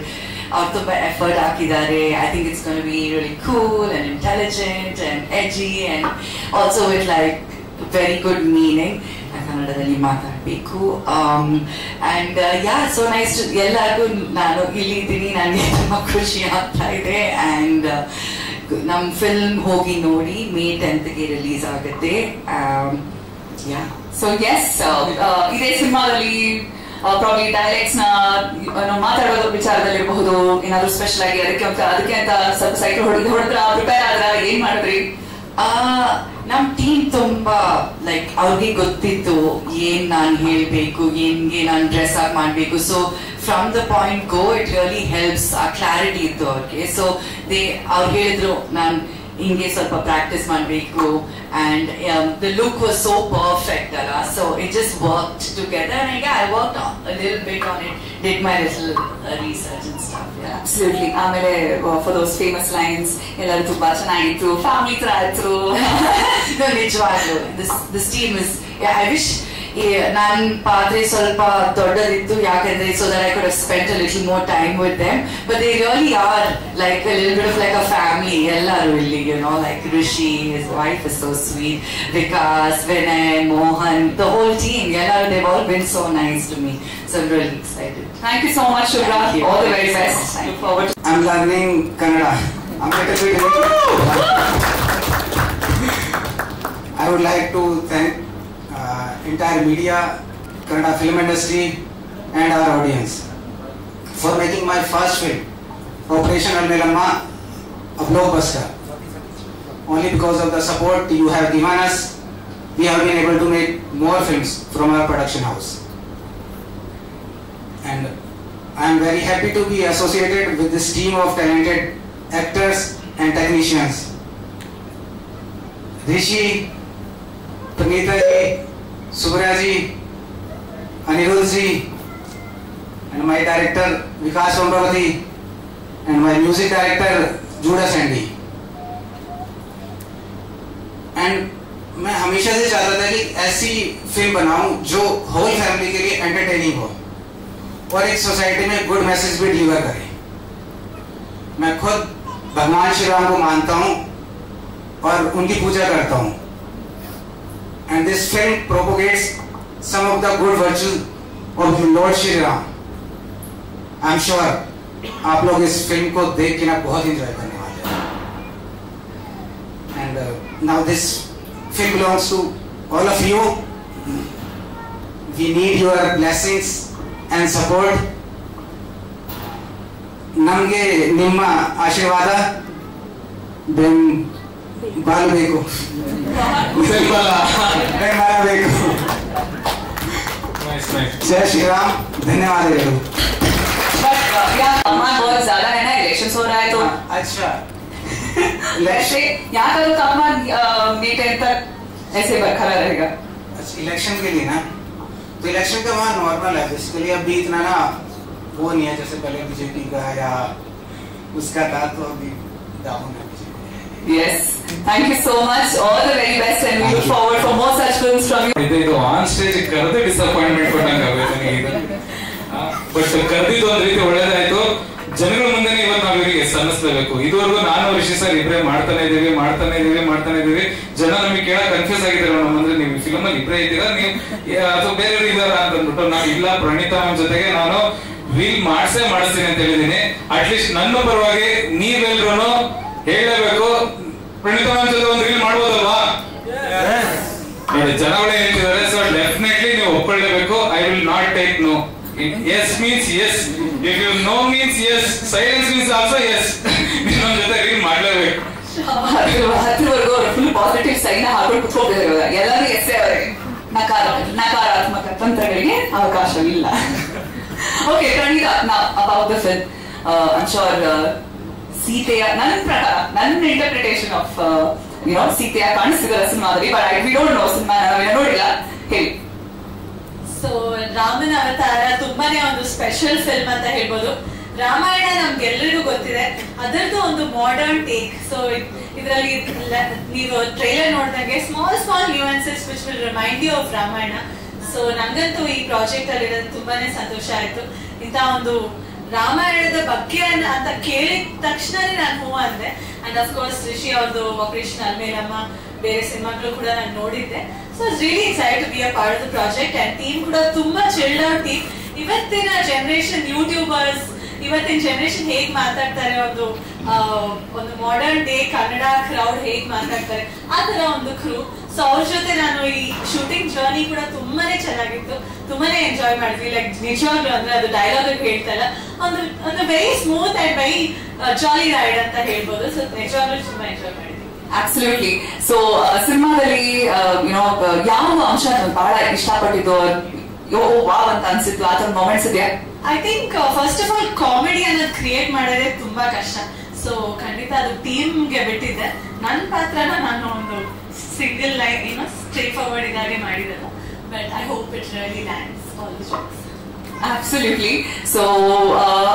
ಅವ್ರು ತುಂಬಾ effort ಹಾಕಿದ್ದಾರೆ. I think it's gonna be really cool and intelligent and edgy and also with like very good meaning. ಕನ್ನಡದಲ್ಲಿ ಮಾತಾಡಬೇಕು. And yeah, so nice. ಎಲ್ಲರಿಗೂ ನಾನು ಇಲ್ಲಿ ಇದ್ದೀನಿ, ನನಗೆ ತುಂಬಾ ಖುಷಿ ಆಗ್ತಾ ಇದೆ. ಅಂಡ್ ನಮ್ಮ ಫಿಲ್ಮ್ ಹೋಗಿ ನೋಡಿ, May 10th ರಿಲೀಸ್ ಆಗುತ್ತೆ. ಯಾ, ಸೊ ಎಸ್, ಇದೇ ಸಿನಿಮಾದಲ್ಲಿ ಪ್ರಾಬ್ಲಿ ಡೈಲೆಕ್ಟ್ಸ್ ನ ಮಾತಾಡೋದ್ರ ವಿಚಾರದಲ್ಲಿರಬಹುದು, ಏನಾದ್ರು ಸ್ಪೆಷಲ್ ಆಗಿ ಅದಕ್ಕೆ ಅಂತ ಸ್ವಲ್ಪ ಸೈಕಲ್ ಹೊಡೆದ್ರ ಪ್ರಿಪೇರ್ ಆದ್ರ ಏನ್ ಮಾಡಿದ್ರಿ? ನಮ್ ಟೀಮ್ ತುಂಬಾ ಲೈಕ್ ಅವ್ರಿಗೆ ಗೊತ್ತಿತ್ತು ಏನ್ ನಾನ್ ಹೇಳ್ಬೇಕು, ಏನ್ಗೆ ನಾನ್ ಡ್ರೆಸ್ ಅಪ್ ಮಾಡ್ಬೇಕು. So from the point go it really helps. ಆ ಕ್ಲಾರಿಟಿ ಇತ್ತು ಅವ್ರಿಗೆ. ಸೊ ಅವ್ರು ಹೇಳಿದ್ರು ನಾನ್ ಹಿಂಗೆ ಸ್ವಲ್ಪ ಪ್ರಾಕ್ಟೀಸ್ ಮಾಡ್ಬೇಕು. And the look was so perfect ಅಲ್ಲ. So it just worked together. And I worked a little bit on it, did my little research and stuff. Yeah, absolutely. ಆಮೇಲೆ for those famous lines ಎಲ್ಲರೂ ತುಂಬಾ ಚೆನ್ನಾಗಿತ್ತು, family ತರ ಆಯ್ತು. ನಿಜವಾಗ್ಲು this team is, I wish ನನ್ನ ಪಾತ್ರೆ ಸ್ವಲ್ಪ ದೊಡ್ಡದಿತ್ತು, ಯಾಕಂದ್ರೆ so that I could have spent a little more time with them, but they really are like a little bit of like a family. ಎಲ್ಲರೂ ಇಲ್ಲಿ, you know, like Rishi, his wife is so sweet, Vikas, Vinay, Mohan, the whole team, ಎಲ್ಲರೂ, they've all been so nice to me. So I'm really excited. Thank you so much, Shubhra. All the very best. I look forward to... I'm learning Kannada. I'm a little bit... I would like to thank entire media, Kannada film industry and our audience for making my first film, Operation Almelamma, a blockbuster. Only because of the support you have given us, we have been able to make more films from our production house. And I am very happy to be associated with this team of talented actors and technicians. Rishi, Pranita ji, Subhra ji, Anirudh ji, and my director Vikas Vambhavati, and my music director Judas Andy. And मैं हमेशा से चाहता था कि ऐसी film बनाऊं जो whole family के लिए एंटरटेनिंग हो और एक सोसाइटी में गुड मैसेज भी डिलीवर करे. मैं खुद भगवान श्री राम को मानता हूं और उनकी पूजा करता हूं. And this film propagates some of the good virtues of Lord Shri Ram. I'm sure आप लोग इस फिल्म को देख के ना बहुत इंजॉय करने वाले हैं. And now this film belongs to all of you. We need your blessings and support. ನಮಗೆ ನಿಮ್ಮ ಆಶೀರ್ವಾದ ಬಾಳಬೇಕು, ಮಾಡಬೇಕು. जय श्री राम. धन्यवाद. तापमान बहुत ज्यादा है ना, इलेक्शन हो रहा है तो अच्छा वैसे यहाँ का तो तापमान May 10 तक ऐसे बरकरार रहेगा. अच्छा, इलेक्शन के लिए ना, तो इलेक्शन का वहाँ नॉर्मल है बेसिकली. अभी इतना ना वो नहीं है जैसे पहले बीजेपी का या उसका था, तो अभी डाउन है BJP. Yes, thank you so much. All the very best, and we look forward for more such films from you. ಇದು ಆನ್ ಸ್ಟೇಜ್ ಕರೆದು ಡಿಸಪಾಯಿಂಟ್ಮೆಂಟ್ ಕೊಟ್ಟಂಗೆ ಆಗುತ್ತೆ ನನಗೆ. ಬಟ್ ಕರೆದಿದ್ದು ಒಂದ್ ರೀತಿ ಒಳ್ಳೇದಾಯ್ತು. ಜನಗಳ ಮುಂದೆನೆ ಇವತ್ತು ನಾವು ಇವರಿಗೆ ಸಲ್ಲಿಸಲೇಬೇಕು. ಇದುವರೆಗೂ ನಾನು ರಿಷಿ ಸರ್ ಇಬ್ಬರೇ ಮಾಡ್ತಾನೆ ಇದೀವಿ. ಜನ ನಮಗೆ ಕೇಳಕ್ ಕನ್ಫ್ಯೂಸ್ ಆಗಿದ್ದಾರೆ ನಮ್ಮ ಅಂದ್ರೆ ನೀವು ಫಿಲ್ಮ್ ಅಲ್ಲಿ ಇಬ್ಬರೇ ಇದ್ದೀರಾ ನೀವು ಅಥವಾ ಬೇರೆಯವರು ಇದ್ದಾರಾ ಅಂತ ಅಂದ್ಬಿಟ್ಟು ನಾನು ಇಲ್ಲ ಪ್ರಣೀತಾ ಮ್ಯಾಮ್ ಜೊತೆಗೆ ನಾನು ರೀಲ್ ಮಾಡಿಸ್ತೀನಿ ಅಂತ ಹೇಳಿದೀನಿ. ಅಟ್ಲೀಸ್ಟ್ ನನ್ನ ಪರವಾಗಿ ನೀವೆಲ್ರೂ ಹೇಳಲೇಬೇಕು, ಪ್ರಣೀತಾ ಮ್ಯಾಮ್ ಜೊತೆ ಒಂದು ರೀಲ್ ಮಾಡ್ಬೋದಲ್ವಾ? ನೋಡಿ ಜನಗಳೇ ಹೇಳ್ತಿದ್ದಾರೆ. ಸೊ ಡೆಫಿನೆಟ್ಲಿ ನೀವು ಒಪ್ಕೊಳ್ಳೇಬೇಕು. I will not take no. Yes means yes. If you no means yes. Silence means also yes. ನೀವು ನಮ್ಮ ಜೊತೆ ರೀಲ್ ಮಾಡ್ಲೇಬೇಕು. ಹತ್ತಿರವರೆಗೂ ಅವರು ಫುಲ್ ಪಾಸಿಟಿವ್ ಸೈನ್ ಹಾಕೊಂಡು ಕುತ್ಕೋತಿದ್ದಾರೆ. ಎಲ್ಲರೂ ಎಸ್ ಅವರಿಗೆ ನಕಾರಾತ್ಮಕ ತಂತ್ರಗಳಿಗೆ ಅವಕಾಶವಿಲ್ಲ. Okay Praneetha, about the film, I'm sure ಸೀತೆಯ ನನ್ನ ಇಂಟರ್ಪ್ರಿಟೇಷನ್ ಆಫ್ ಸೀತೆಯ ಕಾಣಿಸ್ತಿದ್ದಾರೆ ಸಿನಿಮಾದಲ್ಲಿ. But we don't know, cinema ನೋಡಿಲ್ಲ, ಹೇಳಿ. ಸೊ ರಾಮನ ಅವತಾರ ತುಂಬಾನೇ ಒಂದು ಸ್ಪೆಷಲ್ ಫಿಲ್ಮ್ ಅಂತ ಹೇಳ್ಬೋದು. ರಾಮಾಯಣ ನಮ್ಗೆಲ್ಲರಿಗೂ ಗೊತ್ತಿದೆ, ಅದರದ್ದು ಒಂದು ಮಾಡರ್ನ್ ಟೇಕ್. ಸೊ ಇದರಲ್ಲಿ ನೀವು ಟ್ರೈಲರ್ ನೋಡಿದಂಗೆ small nuances which will remind you of Ramayana. So ನಂಗಂತೂ ಈ ಪ್ರಾಜೆಕ್ಟ್ ಅಲ್ಲಿ ತುಂಬಾನೇ ಸಂತೋಷ ಆಯ್ತು. ಇಂತ ಒಂದು ರಾಮಾಯಣದ ಬಗ್ಗೆ ಅಂತ ಕೇಳಿದ ತಕ್ಷಣನೇ ನಾನು ಹೂ ಅಂದೆ. ಅಂಡ್ ಅಫ್ ಕೋರ್ಸ್ ರಿಷಿ ಅವ್ರದ್ದು ಆಪರೇಷನ್ ಅಲ್ಮೇಲಮ್ಮ ಬೇರೆ ಸಿನಿಮಾಗಳು ಕೂಡ ನಾನು ನೋಡಿದ್ದೆ. So it's really excited to be a part of the project. And team ಕೂಡ ತುಂಬಾ ಚಿಲ್ಡ್ ಔಟ್ ಟೀಮ್. ಇವತ್ತಿನ ಜನರೇಷನ್ ಯೂಟ್ಯೂಬರ್ಸ್, ಇವತ್ತಿನ ಜನರೇಷನ್ ಹೇಗ್ ಮಾತಾಡ್ತಾರೆ, ಒಂದು ಮಾಡರ್ನ್ ಡೇ ಕನ್ನಡ ಕ್ರೌಡ್ ಹೇಗ್ ಮಾತಾಡ್ತಾರೆ, ಆ ತರ ಒಂದು ಕ್ರೂ. ಸೊ ಅವ್ರ ಜೊತೆ ನಾನು ಈ ಶೂಟಿಂಗ್ ಜರ್ನಿ ಕೂಡ ತುಂಬಾನೇ ಚೆನ್ನಾಗಿತ್ತು, ತುಂಬಾನೇ ಎಂಜಾಯ್ ಮಾಡಿದ್ವಿ. ಲೈಕ್ ನಿಜವಾಗ್ಲೂ ಅಂದ್ರೆ ಅದು ಡೈಲಾಗ್ ಹೇಳ್ತಾ ಇಲ್ಲ, ಒಂದು very smooth and very jolly ride ಅಂತ ಹೇಳ್ಬೋದು. ಸೊ ನಿಜವಾಗ್ಲೂ ತುಂಬಾ ಎಂಜಾಯ್ ಮಾಡಿದ್ವಿ. ಅಬ್ಸಲ್ಯೂಟ್ಲಿ. ಸೊ ಸಿನಿಮಾದಲ್ಲಿ ಯಾವ ಅಂಶ ಬಹಳ ಇಷ್ಟಪಟ್ಟಿದ್ದು, ವಾವ್ ಅಂತ ಅನ್ಸಿತ್ತು, ಆ ತರ ಮೊಮೆಂಟ್ಸ್ ಇದೆಯಾ? I think first of all comedy ಅನ್ನೋದು ಕ್ರಿಯೇಟ್ ಮಾಡೋದೇ ತುಂಬಾ ಕಷ್ಟ. ಸೊ ಖಂಡಿತ ಅದು ಟೀಮ್ಗೆ ಬಿಟ್ಟಿದ್ದೆ. ನನ್ನ ಪಾತ್ರನ ನಾನು ಒಂದು ಸಿಂಗಲ್ ಲೈನ್ ಸ್ಟ್ರೇಟ್ ಫಾರ್ವರ್ಡ್ ಇದಾಗೆ ಮಾಡಿದಲ್ಲ. But I hope it really lands all the jokes. Absolutely. So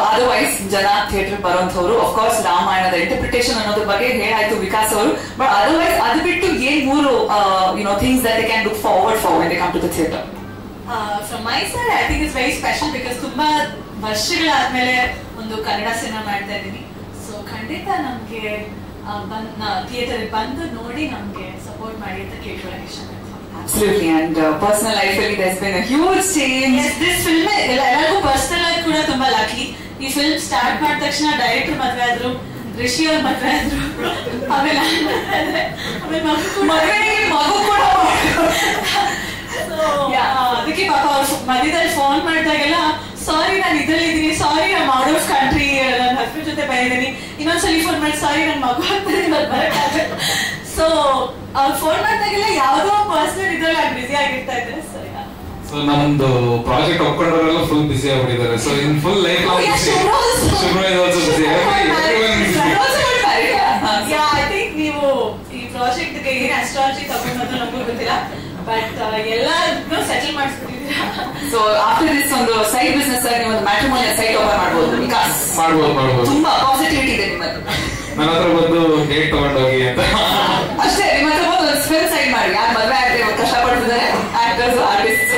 otherwise ಜನ ಥಿಯೇಟರ್ ಬರುವಂತವ್ರು ಆಫ್ ಕೋರ್ಸ್ ರಾಮಾಯಣದ ಇಂಟರ್ಪ್ರಿಟೇಷನ್ ಅನ್ನೋದ್ರ ಬಗ್ಗೆ ಹೇಳಾಯ್ತು ವಿಕಾಸ್ ಅವರು. ಬಟ್ ಅದರ್ವೈಸ್ ಅದು ಬಿಟ್ಟು ಏನ್ ಮೂರು things that they can look forward for when they come to the theatre? From my side I think it's very special because ತುಂಬಾ ವರ್ಷಗಳಾದ್ಮೇಲೆ ಒಂದು ಕನ್ನಡ ಸಿನಿಮಾ ಮಾಡ್ತಾ ಇದ್ದೀನಿ. ಸೊ ಖಂಡಿತ ನಮ್ಗೆ ಥಿಯೇಟರ್ ಬಂದು ನೋಡಿ ನಮ್ಗೆ ಸಪೋರ್ಟ್ ಮಾಡಿ ಅಂತ ಕೇಳ್ಕೊಳ್ಳೋಕೆ ಇಷ್ಟಪಡ್ತೀನಿ. Absolutely, and personal life really there's been a huge change. Yes, this film ಎಲ್ಲರಿಗೂ ಪರ್ಸನಲ್ ಆಗಿ ಕೂಡ ತುಂಬಾ ಲಕ್ಕಿ. ಈ ಫಿಲ್ಮ್ ಸ್ಟಾರ್ಟ್ ಮಾಡಿದ ತಕ್ಷಣ ಡೈರೆಕ್ಟರ್ ಮದ್ವೆ ಆದ್ರು, ರಿಷಿ ಅವ್ರ ಮದ್ವೆ ಆದ್ರು, ಆಮೇಲೆ ಮಗು ಕೂಡ ಅದಕ್ಕೆ ಪಾಪ ಅವ್ರು ಮಧ್ಯದಲ್ಲಿ ಫೋನ್ ಮಾಡಿದಾಗೆಲ್ಲ ಸಾರಿ ನಾನು ಇದ್ರಲ್ಲಿ ಇದೀನಿ, ಸಾರಿ ನಾನು ಔಟ್ ಆಫ್ ಕಂಟ್ರಿ, ನನ್ನ ಹಸ್ಬೆಂಡ್ ಜೊತೆ ಬಂದಿದ್ದೀನಿ, ಇನ್ನೊಂದ್ಸಲಿ ಫೋನ್ ಮಾಡಿ ಸಾರಿ ನನ್ ಮಗು ಆಗ್ತದೆ ಬರಕ್ಕಾಗ. ಸೊ ಅವ್ರು ಫೋನ್ ಮಾಡಿದಾಗೆಲ್ಲ ಯಾವ್ದೋ ಪರ್ಸನಲ್ ಇದ್ರಲ್ಲಿ ಬಿಸಿ ಆಗಿರ್ತಾ ಇದ್ದಾರೆ. ಸೊ ನಮ್ದು ಪ್ರಾಜೆಕ್ಟ್ ಒಪ್ಕೊಂಡ್ರೆಲ್ಲ ಫುಲ್ ಬಿಸಿ ಆಗ್ಬಿಟ್ಟಿದ್ದಾರೆ. So in full life I think ನೀವು ಈ ಪ್ರಾಜೆಕ್ಟ್ ಗೆ ಏನ್ ಅಸ್ಟ್ರಾಲಜಿ ತಗೊಂಡು ನಮಗೂ ಗೊತ್ತಿಲ್ಲ, ಬಟ್ ಎಲ್ಲಾನು ಸೆಟಲ್ ಮಾಡಿಸ್ಬಿಟ್ಟಿದ್ದೀರಾ. ಸೊ ಆಫ್ಟರ್ ದಿಸ್ ಒಂದು ಸೈಡ್ ಬಿಸ್ನೆಸ್ ಆಗಿ ಒಂದು ಮ್ಯಾಟ್ರಿಮೋನಿಯಲ್ ಸೈಟ್ ಓಪನ್ ಮಾಡಬಹುದು. ವಿಕಾಸ್ ಮಾಡ್ಬೋದು. ತುಂಬಾ ಪಾಸಿಟಿವಿಟಿ ಇದೆ ನಿಮ್ಮದು. ನನ್ನ ಹತ್ರ ಬಂದು ಡೇಟ್ ತಗೊಂಡೋಗಿ ಅಂತ ಅಷ್ಟೇ. ನಿಮ್ಮ ಹತ್ರ ಬಂದು ಒಂದು ಫಿಲ್ಮ್ ಸೈಡ್ ಮಾಡಿ, ಯಾರು ಮದುವೆ ಆಗದೆ ಕಷ್ಟಪಡ್ತಿದ್ದಾರೆ ಆಕ್ಟರ್ಸ್ ಆರ್ಟಿಸ್ಟ್.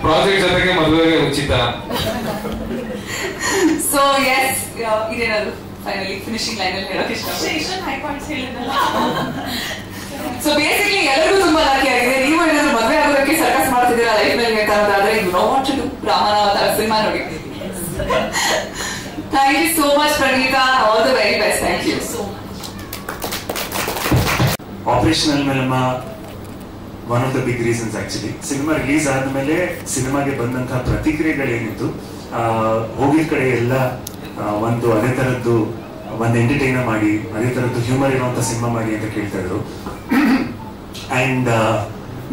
ಪ್ರಾಜೆಕ್ಟ್ ಜೊತೆಗೆ ಮದುವೆಗೆ ಉಚಿತ. ಸೊ ಎಸ್, ಇದೇನಾದ್ರು ಫೈನಲಿ ಫಿನಿಶಿಂಗ್ ಲೈನ್ ಅಲ್ಲಿ ಹೇಳೋಕೆ ಇಷ್ಟ? ಹೈ ಪಾಯಿಂಟ್ಸ್ ಹೇಳಿದ್ನಲ್ಲ. ಸೊ ಬೇಸಿಕ್ಲಿ ಎಲ್ಲರಿಗೂ ತುಂಬಾ ಲಕ್ಕಿ ಆಗಿದೆ. ನೀವು ಏನಾದ್ರು ಮದುವೆ ಆಗೋದಕ್ಕೆ ಸರ್ಕಸ್ ಮಾಡ್ತಿದ್ದೀರಾ ಲೈಫ್ ನಲ್ಲಿ ಆದ್ರೆ you know what to do, ರಾಮನ ಸಿನಿಮಾ ನೋಡಿ. Thank you so much Praneetha, all the very best. Thank you so much. Operation Almelamma one of the big reasons actually. Cinema release ಆದ್ಮೇಲೆ ಸಿನಿಮಾಗೆ ಬಂದಂತಹ ಪ್ರತಿಕ್ರಿಯೆಗಳೇನಿತ್ತು, ಹೋಗಿದ ಕಡೆ ಎಲ್ಲ ಒಂದು ಅದೇ ತರದ್ದು ಒಂದು ಎಂಟರ್ಟೈನರ್ ಮಾಡಿ, ಅದೇ ತರದ್ದು ಹ್ಯೂಮರ್ ಇರುವಂತ ಸಿನಿಮಾ ಮಾಡಿ ಅಂತ ಕೇಳ್ತಾ ಇದ್ರು. ಅಂಡ್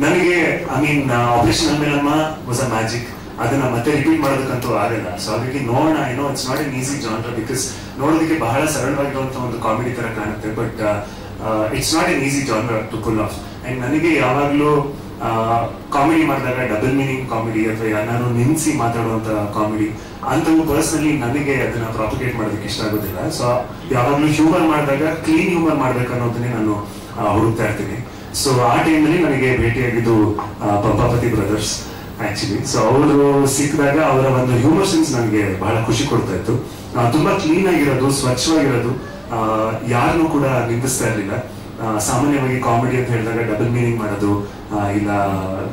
ನನಗೆ I mean operation Almelamma was a magic. ಅದನ್ನ ಮತ್ತೆ ರಿಪೀಟ್ ಮಾಡೋದಕ್ಕಂತೂ ಆಗಲ್ಲ. ಸೊ ಹಾಗಾಗಿ ನೋಡೋಣ. ಏನೋ it's not an easy genre because ನೋಡೋದಕ್ಕೆ ಬಹಳ ಸರಳವಾಗಿರುವಂತ ಒಂದು ಕಾಮಿಡಿ ತರ ಕಾಣುತ್ತೆ, but it's not an easy genre to pull off. And ನನಗೆ ಯಾವಾಗ್ಲೂ ಕಾಮಿಡಿ ಮಾಡಿದಾಗ ಡಬಲ್ ಮೀನಿಂಗ್ ಕಾಮಿಡಿ ಅಥವಾ ಯಾರು ನಿನ್ಸಿ ಮಾತಾಡುವಂತ ಕಾಮಿಡಿ ಅಂತೂ ಪರ್ಸನಲಿ ನನಗೆ ಅದನ್ನ ಪ್ರಾಪಿಗೇಟ್ ಮಾಡೋದಕ್ಕೆ ಇಷ್ಟ ಆಗೋದಿಲ್ಲ. ಸೊ ಯಾವಾಗಲೂ ಹ್ಯೂಮರ್ ಮಾಡಿದಾಗ ಕ್ಲೀನ್ ಹ್ಯೂಮರ್ ಮಾಡ್ಬೇಕು ಅನ್ನೋದನ್ನೇ ನಾನು ಹುಡುಕ್ತಾ ಇರ್ತೀನಿ. ಸೊ ಆ ಟೈಮಲ್ಲಿ ನನಗೆ ಭೇಟಿಯಾಗಿದ್ದು ಪಂಪಾಪತಿ ಬ್ರದರ್ಸ್ ಆಕ್ಚುಲಿ. ಸೊ ಅವರು ಸಿಕ್ಕಿದಾಗ ಅವರ ಒಂದು ಹ್ಯೂಮರ್ ಸೆನ್ಸ್ ನನಗೆ ಬಹಳ ಖುಷಿ ಕೊಡ್ತಾ ಇತ್ತು. ತುಂಬಾ ಕ್ಲೀನ್ ಆಗಿರೋದು, ಸ್ವಚ್ಛವಾಗಿರೋದು, ಯಾರನ್ನೂ ಕೂಡ ನಿಂದಿಸ್ತಾ ಇರಲಿಲ್ಲ. ಸಾಮಾನ್ಯವಾಗಿ ಕಾಮಿಡಿ ಅಂತ ಹೇಳಿದಾಗ ಡಬಲ್ ಮೀನಿಂಗ್ ಮಾಡೋದು, ಇಲ್ಲ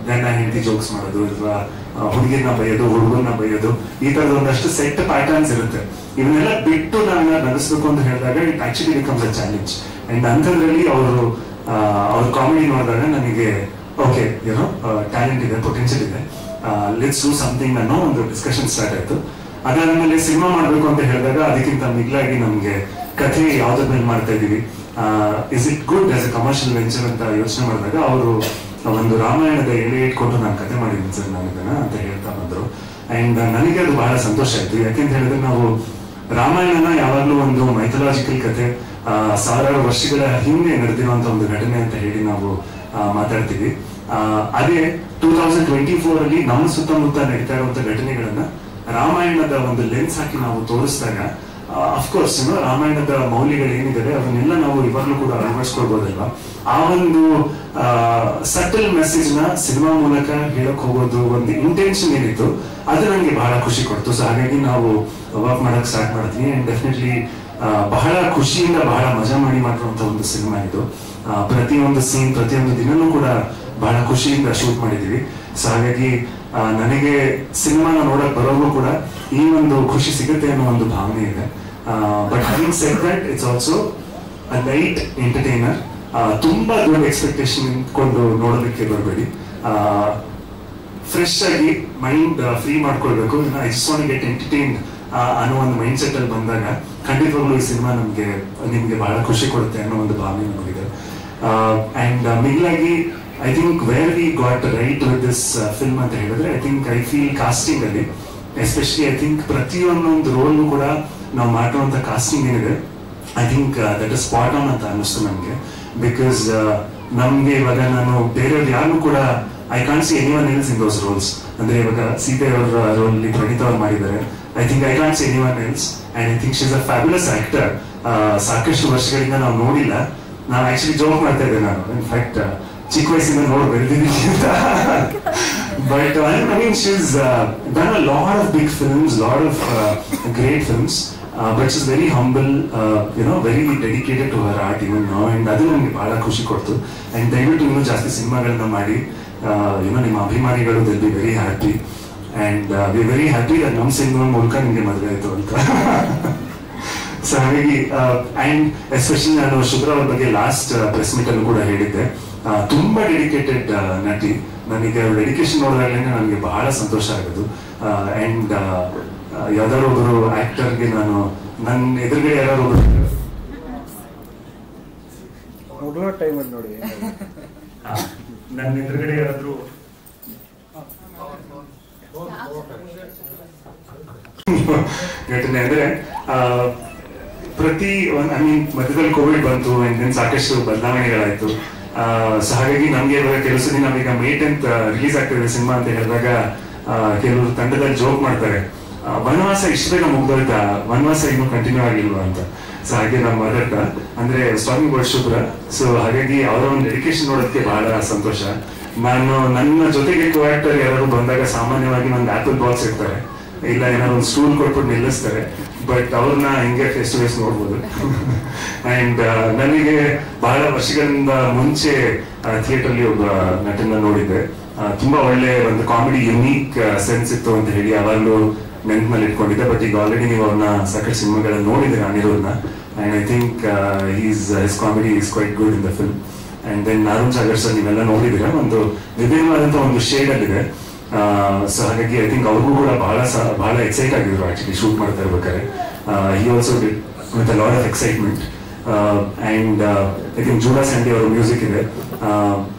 ಗಂಡ ಹೆಂಡತಿ ಜೋಕ್ಸ್ ಮಾಡೋದು, ಅಥವಾ ಹುಡುಗಿನ ಬೈಯೋದು, ಹುಡುಗನ ಬೈಯೋದು, ಈ ತರದ ಒಂದಷ್ಟು ಸೆಟ್ ಪ್ಯಾಟರ್ನ್ಸ್ ಇರುತ್ತೆ. ಇವನ್ನೆಲ್ಲ ಬಿಟ್ಟು ನಾನು ನಡೆಸಬೇಕು ಅಂತ ಹೇಳಿದಾಗ it actually becomes a challenge. And ಅಂಥದ್ರಲ್ಲಿ ಅವ್ರ ಕಾಮಿಡಿ ನೋಡಿದಾಗ ನನಗೆ ಓಕೆ ಏನೋ ಟ್ಯಾಲೆಂಟ್ ಇದೆ, ಪೊಟೆನ್ಷಿಯಲ್ ಇದೆ, ಲೆಟ್ಸ್ ಡೂ ಸಮಥಿಂಗ್ ಅನ್ನೋ ಒಂದು ಡಿಸ್ಕಷನ್ ಸ್ಟಾರ್ಟ್ ಆಯ್ತು. ಅದಾದ್ಮೇಲೆ ಸಿನಿಮಾ ಮಾಡಬೇಕು ಅಂತ ಹೇಳಿದಾಗ ಅದಕ್ಕಿಂತ ಮಿಗ್ಲಾಗಿ ನಮ್ಗೆ ಕಥೆ ಯಾವ್ದ್ರ ಮೇಲೆ ಮಾಡ್ತಾ ಇದೀವಿ, is it good as A commercial venture ಅಂತ ಯೋಚನೆ ಮಾಡಿದಾಗ ಅವರು ಒಂದು ರಾಮಾಯಣದ ಎಳೆ ಇಟ್ಕೊಂಡು ನಾನು ಕಥೆ ಮಾಡಿದ್ದೀನಿ ಸರ್ ನಾನು ಇದನ್ನ ಅಂತ ಹೇಳ್ತಾ ಬಂದ್ರು. ಅಂಡ್ ನನಗೆ ಅದು ಬಹಳ ಸಂತೋಷ ಆಯ್ತು. ಯಾಕೆಂತ ಹೇಳಿದ್ರೆ ನಾವು ರಾಮಾಯಣನ ಯಾವಾಗ್ಲೂ ಒಂದು ಮೈಥಾಲಜಿಕಲ್ ಕಥೆ, ಸಾವಿರಾರು ವರ್ಷಗಳ ಹಿಂದೆ ನಡೆದಿರುವಂತ ಒಂದು ಘಟನೆ ಅಂತ ಹೇಳಿ ನಾವು ಮಾತಾಡ್ತೀವಿ. ಅದೇ 2024 ಅಲ್ಲಿ ನಮ್ಮ ಸುತ್ತಮುತ್ತ ನಡೀತಾ ಇರುವಂತ ಘಟನೆಗಳನ್ನ ರಾಮಾಯಣದ ಒಂದು ಲೆನ್ಸ್ ಹಾಕಿ ನಾವು ತೋರಿಸಿದಾಗ ಅಫ್ಕೋರ್ಸ್ ರಾಮಾಯಣದ ಮೌಲ್ಯಗಳು ಏನಿದೆ ಅದನ್ನೆಲ್ಲ ನಾವು ಇವಾಗಲೂ ಕೂಡ ಅಳವಡಿಸ್ಕೊಳ್ಬೋದಲ್ವಾ. ಆ ಒಂದು ಸಟಲ್ ಮೆಸೇಜ್ ನ ಸಿನಿಮಾ ಮೂಲಕ ಹೇಳಕ್ ಹೋಗೋದು ಒಂದು ಇಂಟೆನ್ಷನ್ ಏನಿತ್ತು ಅದು ನನಗೆ ಬಹಳ ಖುಷಿ ಕೊಡ್ತು. ಸೊ ಹಾಗಾಗಿ ನಾವು ವರ್ಕ್ ಮಾಡಕ್ ಸ್ಟಾರ್ಟ್ ಮಾಡ್ತೀವಿ. ಅಂಡ್ ಡೆಫಿನೆಟ್ಲಿ ಬಹಳ ಖುಷಿಯಿಂದ ಬಹಳ ಮಜಾ ಮಾಡಿ ಮಾಡಿರುವಂತ ಒಂದು ಸಿನಿಮಾ ಇದು. ಪ್ರತಿಯೊಂದು ಸೀನ್, ಪ್ರತಿಯೊಂದು ದಿನನೂ ಕೂಡ ಬಹಳ ಖುಷಿಯಿಂದ ಶೂಟ್ ಮಾಡಿದೀವಿ. ಸೊ ಹಾಗಾಗಿ ನನಗೆ ಸಿನಿಮಾನ ನೋಡಕ್ ಬರೋರು ಕೂಡ ಈ ಒಂದು ಖುಷಿ ಸಿಗುತ್ತೆ ಅನ್ನೋ ಒಂದು ಭಾವನೆ ಇದೆ. But having said that it's also a light entertainer. ತುಂಬಾ ದೊಡ್ಡ ಎಕ್ಸ್ಪೆಕ್ಟೇಷನ್ ಇಟ್ಕೊಂಡು ನೋಡೋದಕ್ಕೆ ಬರಬೇಡಿ. ಫ್ರೆಶ್ ಆಗಿ ಮೈಂಡ್ ಫ್ರೀ ಮಾಡ್ಕೊಳ್ಬೇಕು. I just want to get entertained ಅನ್ನೋ ಒಂದು ಮೈಂಡ್ ಸೆಟ್ ಅಲ್ಲಿ ಬಂದಾಗ ಖಂಡಿತವಾಗ್ಲೂ ಈ ಸಿನಿಮಾ ನಿಮ್ಗೆ ಬಹಳ ಖುಷಿ ಕೊಡುತ್ತೆ ಅನ್ನೋ ಒಂದು ಭಾವನೆ ನಮಗಿದೆ. ಅಂಡ್ ಮಿಗ್ಲಾಗಿ I think where we got right with this film ಅಂತ ಹೇಳಿದ್ರೆ ಐ ಫೀಲ್ ಕಾಸ್ಟಿಂಗ್ ಅಲ್ಲಿ ಎಸ್ಪೆಷಲಿ ಐ ಥಿಂಕ್ ಪ್ರತಿಯೊಂದೊಂದು ರೋಲ್ ಕೂಡ ನಾವು ಮಾಡುವಂತ ಕಾಸ್ಟಿಂಗ್ ಏನಿದೆ I think that is spot on ಅಂತ ಅನ್ನಿಸ್ತು ನನಗೆ. ಬಿಕಾಸ್ ನಮ್ಗೆ ಇವಾಗ ನಾನು ಬೇರೆಯವ್ರು ಯಾರು ಕೂಡ I can't see anyone else in those roles. ಅಂದ್ರೆ ಇವಾಗ ಸೀತೆ ಅವರ ರೋಲ್ ಪ್ರಣೀತಾ ಅವ್ರು ಮಾಡಿದ್ದಾರೆ. I think I can't see anyone else and I think she is a fabulous actor. ಸಾಕಷ್ಟು ವರ್ಷಗಳಿಂದ ನಾವು ನೋಡಿಲ್ಲ. ನಾನು ಆಕ್ಚುಲಿ ಜೋಕ್ ಮಾಡ್ತಾ ಇದ್ದೆ, ನಾನು ಇನ್ಫ್ಯಾಕ್ಟ್ ಚಿಕ್ಕ ವಯಸ್ಸಿಂದ ನೋಡಿ ಬೆಳೆದಿದ್ದೀನಿ ಅಂತ. But I mean she is done a lot of big films, lot of great films, but is very humble, very dedicated to her art even now. And ಅದು ನನಗೆ ಬಹಳ ಖುಷಿ ಕೊಡ್ತು. ಅಂಡ್ ದಯವಿಟ್ಟು ಇನ್ನೂ ಜಾಸ್ತಿ ಸಿನಿಮಾಗಳನ್ನ ಮಾಡಿ ನಿಮ್ಮ ಅಭಿಮಾನಿಗಳು will be very happy. And we very happy that ನಮ್ಮ ಸಿನಿಮಾ ಮೂಲಕ ನಿಮಗೆ ಮದುವೆ ಆಯ್ತು ಅಂತ. ಸೊ ಹಾಗಾಗಿ ಅಂಡ್ ಎಸ್ಪೆಷಲಿ ನಾನು ಶುಭ್ರ ಅವ್ರ ಬಗ್ಗೆ ಲಾಸ್ಟ್ ಪ್ರೆಸ್ ಮೀಟ್ ಅಲ್ಲೂ ಕೂಡ ಹೇಳಿದ್ದೆ, ತುಂಬಾ ಡೆಡಿಕೇಟೆಡ್ ನಟಿ. ನನಗೆ ಅವ್ರ ಡೆಡಿಕೇಶನ್ ನೋಡಿದಾಗಲೇ ನನಗೆ ಬಹಳ ಸಂತೋಷ ಆಗೋದು. ಅಂಡ್ ಯಾವ್ದಾದ್ರು ಒಬ್ಬರು ಆಕ್ಟರ್ಗೆ ನಾನು ನನ್ನ ಎದುರುಗಡೆ ಯಾರು ಟೈಮಲ್ಲಿ ನೋಡಿ ನನ್ನ ಎದುರುಗಡೆ ಯಾರಾದ್ರೂ ಘಟನೆ ಅಂದ್ರೆ ಪ್ರತಿ ಐ ಮೀನ್ ಮಧ್ಯದಲ್ಲಿ ಕೋವಿಡ್ ಬಂತು, ಸಾಕಷ್ಟು ಬದಲಾವಣೆಗಳಾಯ್ತು. ಸೊ ಹಾಗಾಗಿ ನಮ್ಗೆ ಇವಾಗ ಕೆಲಸ ದಿನ ಈಗ May 10th ರಿಲೀಸ್ ಆಗ್ತಿದೆ ಸಿನಿಮಾ ಅಂತ ಹೇಳಿದಾಗ ಕೆಲವರು ತಂಡದಲ್ಲಿ ಜೋಕ್ ಮಾಡ್ತಾರೆ, ವನವಾಸ ಇಷ್ಟು ಬೇಗ ಮುಗ್ದೋಯ್ತಾ, ವನವಾಸ ಇನ್ನೂ ಕಂಟಿನ್ಯೂ ಆಗಿಲ್ವಾ ಅಂತ. ಸೊ ಹಾಗೆ ನಮ್ಮ ಮದರ್ಕ ಅಂದ್ರೆ ಸ್ವಾಮಿ ಶುಭ್ರ. ಸೊ ಹಾಗಾಗಿ ಅವರ ಒಂದು ಡೆಡಿಕೇಶನ್ ನೋಡೋದಕ್ಕೆ ಬಹಳ ಸಂತೋಷ. ನಾನು ನನ್ನ ಜೊತೆಗೆ ಕೋ ಆಕ್ಟರ್ ಯಾರು ಬಂದಾಗ ಸಾಮಾನ್ಯವಾಗಿ ಒಂದು ಆಪಲ್ ಬಾಕ್ಸ್ ಇರ್ತಾರೆ, ಇಲ್ಲ ಏನಾದ್ರು ಒಂದು ಸ್ಟೂಲ್ ಕೊಟ್ಬಿಟ್ಟು ನಿಲ್ಲಿಸ್ತಾರೆ. ಬಟ್ ಅವ್ರನ್ನ ಹಿಂಗೆ ಫೇಸ್ ಟು ಫೇಸ್ ನೋಡ್ಬೋದು. ಅಂಡ್ ನನಗೆ ಬಹಳ ವರ್ಷಗಳಿಂದ ಮುಂಚೆ ಥಿಯೇಟರ್ ಅಲ್ಲಿ ಒಬ್ಬ ನಟನ ನೋಡಿದ್ದೆ. ತುಂಬಾ ಒಳ್ಳೆ ಒಂದು ಕಾಮಿಡಿ ಯುನೀಕ್ ಸೆನ್ಸ್ ಇತ್ತು ಅಂತ ಹೇಳಿ ಯಾವಾಗಲೂ ನೆನಪಿನಲ್ಲಿ ಇಟ್ಕೊಂಡಿದ್ದೆ. ಬಟ್ ಈಗ ಆಲ್ರೆಡಿ ನೀವು ಅವ್ರನ್ನ ಸಾಕಷ್ಟು ಸಿನಿಮಾಗಳನ್ನ ನೋಡಿದ್ರೆ ಅನಿರುದ್ಧನ. And I think his comedy is quite good in the film. And then Arun Sagar sir ನೀವೆಲ್ಲ ನೋಡಿದ್ರೆ ಒಂದು ವಿಭಿನ್ನವಾದಂತ ಒಂದು ಶೇಡ್ ಅಲ್ಲಿದೆ. ಸೊ ಹಾಗಾಗಿ ಐ ಥಿಂಕ್ ಅವ್ರಿಗೂ ಕೂಡ ಬಹಳ ಎಕ್ಸೈಟ್ ಆಗಿದ್ರು ಆಕ್ಚುಲಿ ಶೂಟ್ ಮಾಡ್ತಾ ಇರ್ಬೇಕಾದ್ರೆ. He also did with a lot of excitement. And I think Judah Sandhy ಅವರ ಮ್ಯೂಸಿಕ್ ಇದೆ.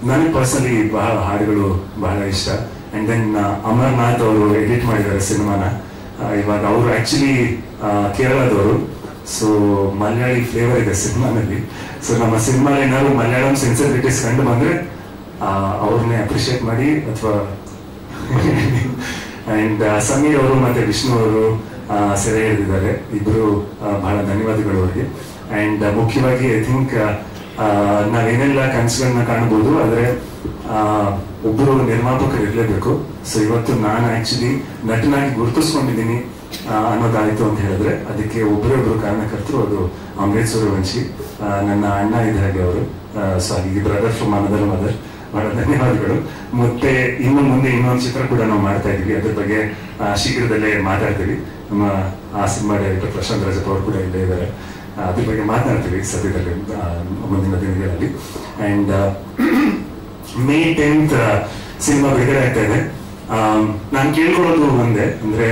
ನನಗೆ ಪರ್ಸನಲಿ ಬಹಳ ಹಾಡುಗಳು ಬಹಳ ಇಷ್ಟ. ಅಂಡ್ ದೆನ್ ಅಮರ್ನಾಥ್ ಅವರು ಎಡಿಟ್ ಮಾಡಿದ್ದಾರೆ ಸಿನಿಮಾನ. ಇವಾಗ ಅವರು ಆಕ್ಚುಲಿ ಕೇರಳದವರು. ಸೊ ಮಲಯಾಳಿ ಫ್ಲೇವರ್ ಇದೆ ಸಿನಿಮಾನಲ್ಲಿ. ಸೊ ನಮ್ಮ ಸಿನಿಮಾ ಏನಾದ್ರು ಮಲಯಾಳಂ ಸೆನ್ಸಿಟಿವಿಟೀಸ್ ಕಂಡು ಬಂದ್ರೆ ಅವ್ರನ್ನೇ ಅಪ್ರಿಷಿಯೇಟ್ ಮಾಡಿ ಅಥವಾ ಅಂಡ್ ಸಮೀರ್ ಅವರು ಮತ್ತೆ ವಿಷ್ಣು ಅವರು ಸೆರೆ ಹಿಡಿದಿದ್ದಾರೆ. ಇಬ್ರು ಬಹಳ ಧನ್ಯವಾದಗಳು ಅವರಿಗೆ. ಅಂಡ್ ಮುಖ್ಯವಾಗಿ ಐ ಥಿಂಕ್ ನಾವೇನೆಲ್ಲ ಕನಸುಗಳನ್ನ ಕಾಣಬಹುದು, ಆದರೆ ಒಬ್ಬರು ನಿರ್ಮಾಪಕರು ಇರಲೇಬೇಕು. ಸೊ ಇವತ್ತು ನಾನು ಆಕ್ಚುಲಿ ನಟನಾಗಿ ಗುರುತಿಸ್ಕೊಂಡಿದ್ದೀನಿ ಅನ್ನೋದಾಯ್ತು ಅಂತ ಹೇಳಿದ್ರೆ ಅದಕ್ಕೆ ಒಬ್ಬರೊಬ್ರು ಕಾರಣಕರ್ತರು. ಅದು ಅಮೃತ್ ಸೂರ್ಯವಂಶಿ, ನನ್ನ ಅಣ್ಣ ಇದ್ದ ಹಾಗೆ ಅವರು. ಸೊ ಹಾಗೆ ಬ್ರದರ್ ಫ್ರಮ್ ಅನದರ್ ಮದರ್. ಬಹಳ ಧನ್ಯವಾದಗಳು. ಮತ್ತೆ ಇನ್ನು ಮುಂದೆ ಇನ್ನೊಂದು ಚಿತ್ರ ಕೂಡ ನಾವು ಮಾಡ್ತಾ ಇದೀವಿ, ಅದ್ರ ಬಗ್ಗೆ ಶೀಘ್ರದಲ್ಲೇ ಮಾತಾಡ್ತೀವಿ. ನಮ್ಮ ಆ ಸಿನಿಮಾ ಡೈರೆಕ್ಟರ್ ಪ್ರಶಾಂತ್ ರಾಜಪ್ಪ ಅವರು ಕೂಡ ಇಲ್ಲೇ ಇದ್ದಾರೆ. ಅದ್ರ ಬಗ್ಗೆ ಮಾತನಾಡ್ತೀವಿ ಸದ್ಯದಲ್ಲಿ ಮುಂದಿನ ದಿನಗಳಲ್ಲಿ. ಅಂಡ್ May 10th ಸಿನಿಮಾ ಬಿಡುಗಡೆ ಆಗ್ತಾ ಇದೆ. ನಾನು ಕೇಳ್ಕೊಳ್ಳೋದು ಒಂದೇ, ಅಂದ್ರೆ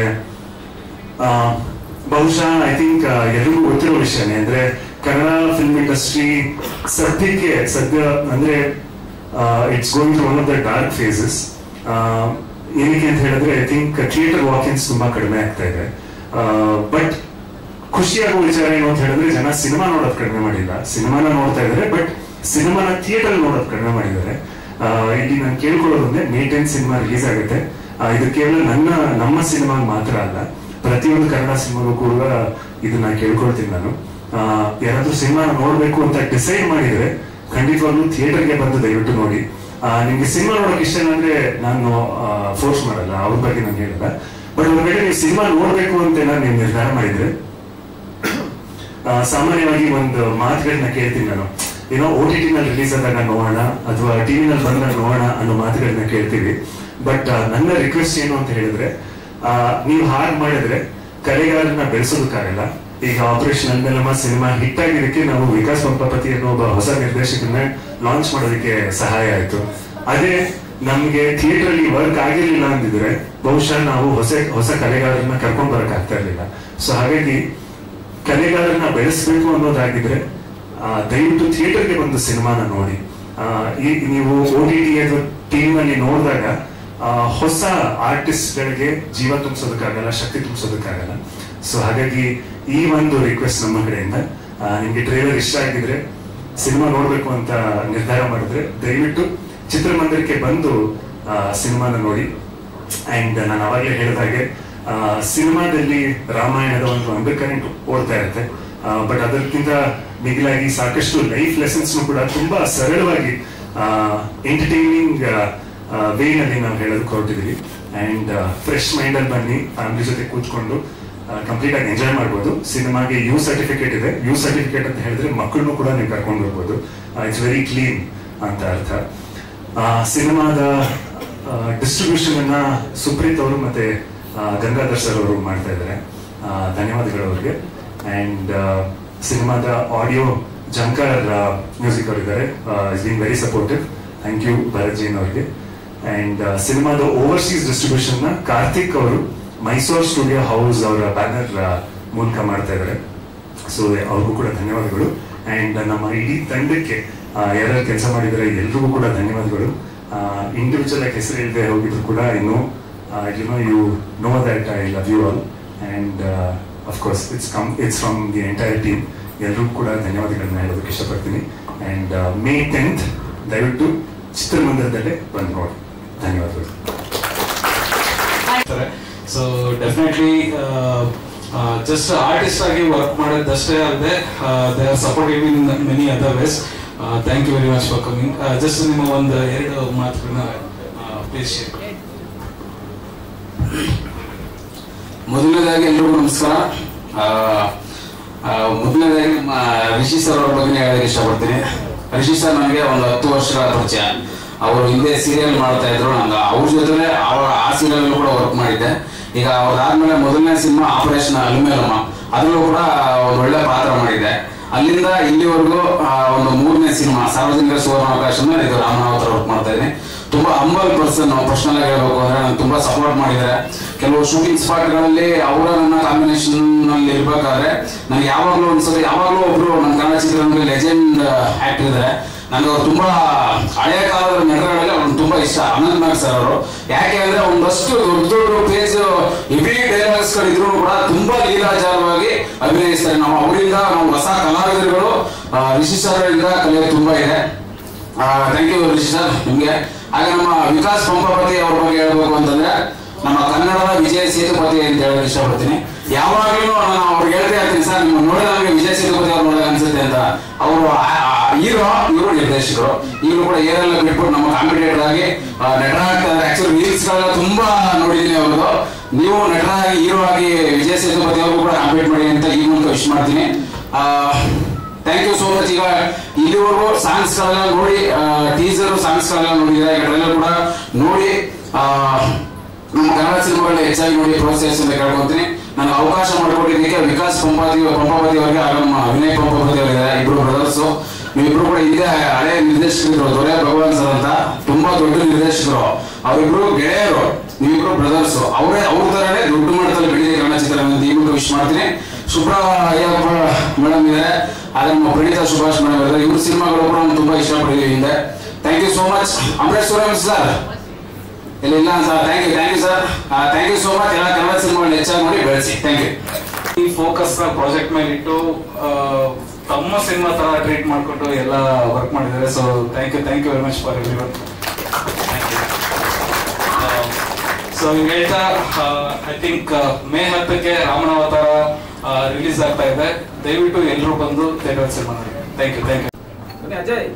ಬಹುಶಃ ಐ ಥಿಂಕ್ ಎಲ್ರಿಗೂ ಗೊತ್ತಿರೋ ವಿಷಯನೇ, ಅಂದ್ರೆ ಕನ್ನಡ ಫಿಲ್ಮ್ ಇಂಡಸ್ಟ್ರಿ ಸದ್ಯ ಅಂದ್ರೆ it's going through one of the dark phases. ಏನಕ್ಕೆ ಅಂತ ಹೇಳಿದ್ರೆ ಐ ಥಿಂಕ್ ಥಿಯೇಟರ್ ವಾಕಿನ್ಸ್ ತುಂಬಾ ಕಡಿಮೆ ಆಗ್ತಾ ಇದೆ. ಬಟ್ ಖುಷಿಯಾಗುವ ವಿಚಾರ ಏನು ಅಂತ ಹೇಳಿದ್ರೆ ಜನ ಸಿನಿಮಾ ನೋಡೋದು ಕಡಿಮೆ ಮಾಡಿಲ್ಲ, ಸಿನಿಮಾನ ನೋಡ್ತಾ ಇದ್ದಾರೆ. ಬಟ್ ಸಿನಿಮಾನ ಥಿಯೇಟರ್ ನೋಡೋದು ಕಡಿಮೆ ಮಾಡಿದ್ದಾರೆ. ಇಲ್ಲಿ ನಾನು ಕೇಳ್ಕೊಳ್ಳೋದಂದ್ರೆ May 10th ಸಿನಿಮಾ ರಿಲೀಸ್ ಆಗುತ್ತೆ. ಇದು ಕೇವಲ ನಮ್ಮ ಸಿನಿಮಾಗೆ ಮಾತ್ರ ಅಲ್ಲ, ಪ್ರತಿಯೊಂದು ಕನ್ನಡ ಸಿನಿಮಾಗೂ ಕೂಡ ಇದನ್ನ ಕೇಳ್ಕೊಳ್ತೀನಿ ನಾನು. ಯಾರಾದ್ರೂ ಸಿನಿಮಾ ನೋಡ್ಬೇಕು ಅಂತ ಡಿಸೈಡ್ ಮಾಡಿದ್ರೆ ಖಂಡಿತವಾಗ್ಲೂ ಥಿಯೇಟರ್ಗೆ ಬಂದು ದಯವಿಟ್ಟು ನೋಡಿ. ನಿಮ್ಗೆ ಸಿನಿಮಾ ನೋಡೋಕೆ ಇಷ್ಟ ಅಂದ್ರೆ ನಾನು ಫೋರ್ಸ್ ಮಾಡಲ್ಲ, ಅವ್ರ ಬಗ್ಗೆ ನಾನು ಹೇಳಲ್ಲ. ಬಟ್ ಒಂದ್ ವೇಳೆ ನೀವು ಸಿನಿಮಾ ನೋಡ್ಬೇಕು ಅಂತ ನೀವು ನಿರ್ಧಾರ ಮಾಡಿದ್ರೆ ಸಾಮಾನ್ಯವಾಗಿ ಒಂದು ಮಾತುಗಳನ್ನ ಕೇಳ್ತೀನಿ ನಾನು. ಏನೋ OTT ನಲ್ಲಿ ರಿಲೀಸ್ ಆದಾಗ ನೋಡೋಣ ಅಥವಾ ಟಿವಿನಲ್ಲಿ ಬಂದಾಗ ನೋಡೋಣ ಅನ್ನೋ ಮಾತುಗಳನ್ನ ಕೇಳ್ತೀವಿ. ಬಟ್ ನನ್ನ ರಿಕ್ವೆಸ್ಟ್ ಏನು ಅಂತ ಹೇಳಿದ್ರೆ, ನೀವು ಹಾಗೆ ಮಾಡಿದ್ರೆ ಕಲೆಗಾರನ್ನ ಬೆಳೆಸೋದಕ್ಕಾಗಲ್ಲ. ಈಗ ಆಪರೇಷನ್ ಅಲ್ಮೆಲಮ್ಮ ಸಿನಿಮಾ ಹಿಟ್ ಆಗಿದ್ದಕ್ಕೆ ನಾವು ವಿಕಾಸ್ ಪಂಪಾಪತಿ ಅನ್ನೋ ಒಬ್ಬ ಹೊಸ ನಿರ್ದೇಶಕರನ್ನ ಲಾಂಚ್ ಮಾಡೋದಕ್ಕೆ ಸಹಾಯ ಆಯ್ತು. ಅದೇ ನಮ್ಗೆ ಥಿಯೇಟರ್ ಅಲ್ಲಿ ವರ್ಕ್ ಆಗಿರ್ಲಿಲ್ಲ ಅಂದಿದ್ರೆ ಬಹುಶಃ ನಾವು ಹೊಸ ಕಲೆಗಾರರನ್ನ ಕರ್ಕೊಂಡ್ ಬರಕ್ ಆಗ್ತಾ ಇರ್ಲಿಲ್ಲ. ಸೊ ಹಾಗಾಗಿ ಕಲೆಗಾರನ್ನ ಬೆಳೆಸ್ಬೇಕು ಅನ್ನೋದಾಗಿದ್ರೆ ದಯವಿಟ್ಟು ಥಿಯೇಟರ್ಗೆ ಬಂದು ಸಿನಿಮಾನ ನೋಡಿ. ನೀವು OTT ಅಥವಾ ಟಿವಿನಲ್ಲಿ ನೋಡಿದಾಗ ಹೊಸ ಆರ್ಟಿಸ್ಟ್ ಗಳಿಗೆ ಜೀವ ತುಂಬಿಸೋದಕ್ಕಾಗಲ್ಲ, ಶಕ್ತಿ ತುಂಬಿಸೋದಕ್ಕಾಗಲ್ಲ. ಸೊ ಹಾಗಾಗಿ ಈ ಒಂದು ರಿಕ್ವೆಸ್ಟ್ ನಮ್ಮ ಕಡೆಯಿಂದ, ನಿಮ್ಗೆ ಟ್ರೇಲರ್ ಇಷ್ಟ ಆಗಿದ್ರೆ ಸಿನಿಮಾ ನೋಡ್ಬೇಕು ಅಂತ ನಿರ್ಧಾರ ಮಾಡಿದ್ರೆ ದಯವಿಟ್ಟು ಚಿತ್ರಮಂದಿರಕ್ಕೆ ಬಂದು ಸಿನಿಮಾನ ನೋಡಿ. ಅಂಡ್ ನಾನು ಅವಾಗಲೇ ಹೇಳಿದ ಹಾಗೆ ಸಿನಿಮಾದಲ್ಲಿ ರಾಮಾಯಣದ ಒಂದು ಅಂಡರ್ ಕರೆಂಟ್ ಓಡ್ತಾ ಇರುತ್ತೆ. ಬಟ್ ಅದಕ್ಕಿಂತ ಮಿಗಿಲಾಗಿ ಸಾಕಷ್ಟು ಲೈಫ್ ಲೆಸನ್ಸ್ ಕೂಡ ತುಂಬಾ ಸರಳವಾಗಿ ಎಂಟರ್ಟೈನಿಂಗ್ ವೇನಲ್ಲಿ ನಾವು ಹೇಳೋದಕ್ಕೆ ಹೊರಟಿದೀವಿ. ಅಂಡ್ ಫ್ರೆಶ್ ಮೈಂಡ್ ಅಲ್ಲಿ ಬನ್ನಿ, ಫ್ಯಾಮಿಲಿ ಜೊತೆ ಕೂತ್ಕೊಂಡು ಕಂಪ್ಲೀಟ್ ಆಗಿ ಎಂಜಾಯ್ ಮಾಡ್ಬೋದು. ಸಿನಿಮಾಗೆ ಯು ಸರ್ಟಿಫಿಕೇಟ್ ಇದೆ. ಯು ಸರ್ಟಿಫಿಕೇಟ್ ಅಂತ ಹೇಳಿದ್ರೆ ಮಕ್ಕಳನ್ನು ಕೂಡ ನೀವು ಕರ್ಕೊಂಡು ಹೋಗ್ಬೋದು. ಇಟ್ಸ್ ವೆರಿ ಕ್ಲೀನ್ ಅಂತ ಅರ್ಥ. ಸಿನಿಮಾದ ಡಿಸ್ಟ್ರಿಬ್ಯೂಷನ್ ಅನ್ನ ಸುಪ್ರೀತ್ ಅವರು ಮತ್ತೆ ಗಂಗಾಧರ್ ಸರ್ ಅವರು ಮಾಡ್ತಾ ಇದ್ದಾರೆ. ಧನ್ಯವಾದಗಳು ಅವರಿಗೆ. ಅಂಡ್ ಸಿನಿಮಾದ ಆಡಿಯೋ ಜಂಕರ್ ಮ್ಯೂಸಿಕ್ ಅವರಿದ್ದಾರೆ, is been very supportive. Thank you Bharat Jain ಅವರಿಗೆ. ಅಂಡ್ ಸಿನಿಮಾದ ಓವರ್ಸೀಸ್ ಡಿಸ್ಟ್ರಿಬ್ಯೂಷನ್ ನ ಕಾರ್ತಿಕ್ ಅವರು ಮೈಸೂರು ಸ್ಟುಡಿಯೋ ಹೌಸ್ ಅವರ ಬ್ಯಾನರ್ ಮೂಲಕ ಮಾಡ್ತಾ ಇದ್ದಾರೆ. ಸೊ ಅವ್ರಿಗೂ ಕೂಡ ಧನ್ಯವಾದಗಳು. ಅಂಡ್ ನಮ್ಮ ಇಡೀ ತಂಡಕ್ಕೆ ಯಾರ್ಯಾರು ಕೆಲಸ ಮಾಡಿದ್ದಾರೆ ಎಲ್ರಿಗೂ ಕೂಡ ಧನ್ಯವಾದಗಳು. ಇಂಡಿವಿಜುವಲ್ ಆಗಿ ಹೆಸರು ಇಲ್ಲದೆ ಹೋಗಿದ್ರು ಕೂಡ ಇನ್ನು you know that I love you all. And of course it's from the entire team. ಎಲ್ರಿಗೂ ಕೂಡ ಧನ್ಯವಾದಗಳನ್ನ ಹೇಳೋದಕ್ಕೆ ಇಷ್ಟಪಡ್ತೀನಿ. ಅಂಡ್ May 10th ದಯವಿಟ್ಟು ಚಿತ್ರಮಂದಿರದಲ್ಲೇ ಬಂದು ನೋಡಿ. ಧನ್ಯವಾದಗಳು. ಸೊ ಡೆಫಿನೆಟ್ಲಿ ಜಸ್ಟ್ ಆರ್ಟಿಸ್ಟ್ ಆಗಿ ವರ್ಕ್ ಮಾಡೋದಷ್ಟೇ ಅಲ್ಲದೆ they are supportive in many other ways. Thank you very much for coming. Just ನಿಮ್ಮ ಒಂದು ಎರಡು ಮಾತುಗಳನ್ನ ಪ್ಲೀಸ್ ಶೇರ್. ಮೊದಲನೇದಾಗಿ ಎಲ್ರಿಗೂ ನಮಸ್ಕಾರ. ಮೊದಲನೇದಾಗಿ ರಿಷಿ ಸರ್ ಅವ್ರ ಬಗ್ಗೆ ಹೇಳೋದಕ್ಕೆ ಇಷ್ಟಪಡ್ತೀನಿ. ರಿಷಿ ಸರ್ ನನಗೆ ಒಂದು 10 ವರ್ಷಗಳ ಪರಿಚಯ. ಅವರು ಹಿಂದೆ ಸೀರಿಯಲ್ ಮಾಡ್ತಾ ಇದ್ರು, ನಂಗೆ ಅವ್ರ ಜೊತೆ ಆ ಸೀರಿಯಲ್ ಕೂಡ ವರ್ಕ್ ಮಾಡಿದ್ದೆ. ಈಗ ಅವ್ರದಾದ್ಮೇಲೆ ಮೊದಲನೇ ಸಿನಿಮಾ ಆಪರೇಷನ್ ಅಲ್ಮೇಲಮ್ಮ, ಅದರಲ್ಲೂ ಕೂಡ ಒಂದು ಒಳ್ಳೆ ಪಾತ್ರ ಮಾಡಿದ್ದೆ. ಅಲ್ಲಿಂದ ಇಲ್ಲಿವರೆಗೂ ಒಂದು 3ನೇ ಸಿನಿಮಾ ಸಾರ್ವಜನಿಕ ಸುವರ್ಣಾವಕಾಶ ಇದು ರಾಮನಾವತರ ವರ್ಕ್ ಮಾಡ್ತಾ ಇದ್ದೀನಿ. ತುಂಬಾ ಹಂಬಲ್ ಪರ್ಸನ್. ಪರ್ಸನಲ್ ಆಗಿ ಹೇಳ್ಬೇಕು ಅಂದ್ರೆ ನಂಗೆ ತುಂಬಾ ಸಪೋರ್ಟ್ ಮಾಡಿದ್ದಾರೆ. ಕೆಲವು ಶೂಟಿಂಗ್ ಸ್ಪಾಟ್ ಗಳಲ್ಲಿ ಅವರ ನನ್ನ ಕಾಂಬಿನೇಷನ್ ನಲ್ಲಿ ಇರ್ಬೇಕಾದ್ರೆ ನನಗೆ ಯಾವಾಗ್ಲೂ ಒಂದ್ಸಲ ಯಾವಾಗ್ಲೂ ಒಬ್ರು ನನ್ನ ಕನ್ನಡ ಚಿತ್ರರಂಗದಲ್ಲಿ ಲೆಜೆಂಡ್ ಆಕ್ಟರ್ ಇದ್ದಾರೆ. ನನಗೆ ಅವ್ರು ತುಂಬಾ ಹಳೆಯ ಕಾಲದ ನಟಗಳಲ್ಲಿ ಅವ್ರನ್ನ ತುಂಬಾ ಇಷ್ಟ. ಅನಂತ್ ನಾಗ್ ಸರ್ ಅವರು. ಯಾಕೆ ಅಂದ್ರೆ ಒಂದಷ್ಟು ದೊಡ್ಡ ಪೇಜ್ ಹೆವಿ ಡೈಲಾಗ್ಸ್ ಗಳಿದ್ರು ಕೂಡ ತುಂಬಾ ಲೀಲಾಚಾರವಾಗಿ ಅಭಿನಯಿಸ್ತಾರೆ. ನಾವು ಅವರಿಂದ ನಾವು ಹೊಸ ಕಲಾವಿದರುಗಳು ರಿಷಿ ಸರ್ ಇಂದ ಕಲಿಯೋದು ತುಂಬಾ ಇದೆ. ಥ್ಯಾಂಕ್ ಯು ರಿಷಿ ಸರ್ ನಿಮಗೆ. ಹಾಗೆ ನಮ್ಮ ವಿಕಾಸ್ ಪಂಪಾಪತಿ ಅವ್ರ ಬಗ್ಗೆ ಹೇಳ್ಬೇಕು ಅಂತಂದ್ರೆ ನಮ್ಮ ಕನ್ನಡದ ವಿಜಯ ಸೇತುಪತಿ ಅಂತ ಹೇಳಕ್ ಇಷ್ಟಪಡ್ತೀನಿ. ಯಾವಾಗಲೂ ನಾನು ಅವ್ರಿಗೆ ಹೇಳ್ತಾ ಇರ್ತೀನಿ, ಸರ್ ನಿಮ್ಮ ನೋಡಿದ್ರೆ ನಮಗೆ ವಿಜಯ ಸೇತುಪತಿ ಅವ್ರು ನೋಡಿದಾಗ ಅನ್ಸುತ್ತೆ ಅಂತ. ಅವರು ಹೀರೋ, ಇವರು ನಿರ್ದೇಶಕರು. ಈಗಲೂ ಕೂಡ ಏರೆಲ್ಲ ಬಿಟ್ಬಿಟ್ಟು ನಮ್ಮ ಕಾಂಪಿಟೇಟರ್ ಆಗಿ ನಟರಾಗ್ತಾ ಇದ್ದಾರೆ. ಆಕ್ಚುಲಿ ರೀಲ್ಸ್ ಗಳೆಲ್ಲ ತುಂಬಾ ನೋಡಿದೀನಿ ಅವ್ರದ್ದು. ನೀವು ನಟರಾಗಿ ಹೀರೋ ಆಗಿ ವಿಜಯ ಸೇತುಪತಿ ಅವ್ರಿಗೂ ಕೂಡ ಕಾಂಪೀಟ್ ಮಾಡಿ ಅಂತ ಈ ಮೂಲಕ ವಿಶ್ ಮಾಡ್ತೀನಿ. Thank you so much. ಈಗ ಇಲ್ಲಿವರೆಗೂ ಸಾಂಗ್ಸ್ ಗಳೆಲ್ಲ ನೋಡಿ, ಟೀಸರ್ ಸಾಂಗ್ಸ್ ಗಳೆಲ್ಲ ನೋಡಿದ್ರೆ, ಈಗ ಟ್ರೈಲರ್ ಕೂಡ ನೋಡಿ ನಮ್ಮ ಕನ್ನಡ ಸಿನಿಮಾಗಳನ್ನ ಹೆಚ್ಚಾಗಿ ನೋಡಿ ಪ್ರೋತ್ಸಾಹಿಸಿ ಅಂತ ಕೇಳ್ಕೊತೀನಿ. ನನಗೆ ಅವಕಾಶ ಮಾಡಿಕೊಟ್ಟಿದ್ದಕ್ಕೆ ವಿಕಾಸ್ ಪಂಪಾಪತಿ ಅವರಿಗೆ ಹಾಗೂ ನಮ್ಮ ವಿನಯ್ ಪಂಪಾಪತಿ ಅವರಿದ್ದಾರೆ, ಇಬ್ರು ಬ್ರದರ್ಸ್. ನೀವಿಬ್ರು ಕೂಡ ಹಿಂದೆ ಹಳೆ ನಿರ್ದೇಶಕರು, ದೊರೆ ಭಗವಾನ್ ಸರ್ ಅಂತ ತುಂಬಾ ದೊಡ್ಡ ನಿರ್ದೇಶಕರು. ಅವರಿಬ್ರು ಗೆಳೆಯರು, ನೀವಿಬ್ರು ಬ್ರದರ್ಸ್. ಅವ್ರ ತರನೇ ದೊಡ್ಡ ಮಟ್ಟದಲ್ಲಿ ಬೆಳೆದಿದೆ ಕನ್ನಡ ಚಿತ್ರರಂಗ ಅಂತ ಈ ಮೂಲಕ ವಿಶ್ ಮಾಡ್ತೀನಿ. ಶುಭ್ರಾ ಅಯ್ಯಪ್ಪ ಮೇಡಮ್ ಇದ್ದಾರೆ, ಹಾಗೆ ನಮ್ಮ ಪ್ರಣೀತಾ ಸುಭಾಷ್ ಮೇಡಮ್ ಇದ್ದಾರೆ. ಇವ್ರ ಸಿನಿಮಾಗಳು ಕೂಡ ನಾವು ತುಂಬಾ ಇಷ್ಟಪಟ್ಟಿದ್ದೀವಿ ಹಿಂದೆ. Thank you so much. Amaresh Suresh sir ಇಲ್ಲ sir, thank you sir, thank you so much. ಎಲ್ಲ ಕನ್ನಡ ಸಿನಿಮಾಗಳನ್ನ ಹೆಚ್ಚಾಗಿ ನೋಡಿ ಬೆಳೆಸಿ. Thank you. ಈ ಫೋಕಸ್ ಪ್ರಾಜೆಕ್ಟ್ ಮೇಲೆ ಇಟ್ಟು ತಮ್ಮ ಸಿನಿಮಾ ತರ ಟ್ರೀಟ್ ಮಾಡಿಕೊಂಡು ಎಲ್ಲ ವರ್ಕ್ ಮಾಡಿದ್ದಾರೆ. So thank you very much for everyone. So ಈಗ ಹೇಳ್ತಾ ಐ ಥಿಂಕ್ ಮೇ 10ಕ್ಕೆ ರಾಮನ ಅವತಾರ ರಿಲೀಸ್ ಆಗ್ತಾ ಇದೆ. ದಯವಿಟ್ಟು ಎಲ್ಲರೂ ಬಂದು ಥಿಯೇಟರ್ ಸಿನಿಮಾ ನೋಡಿ. Thank you. ಅಜಯ್.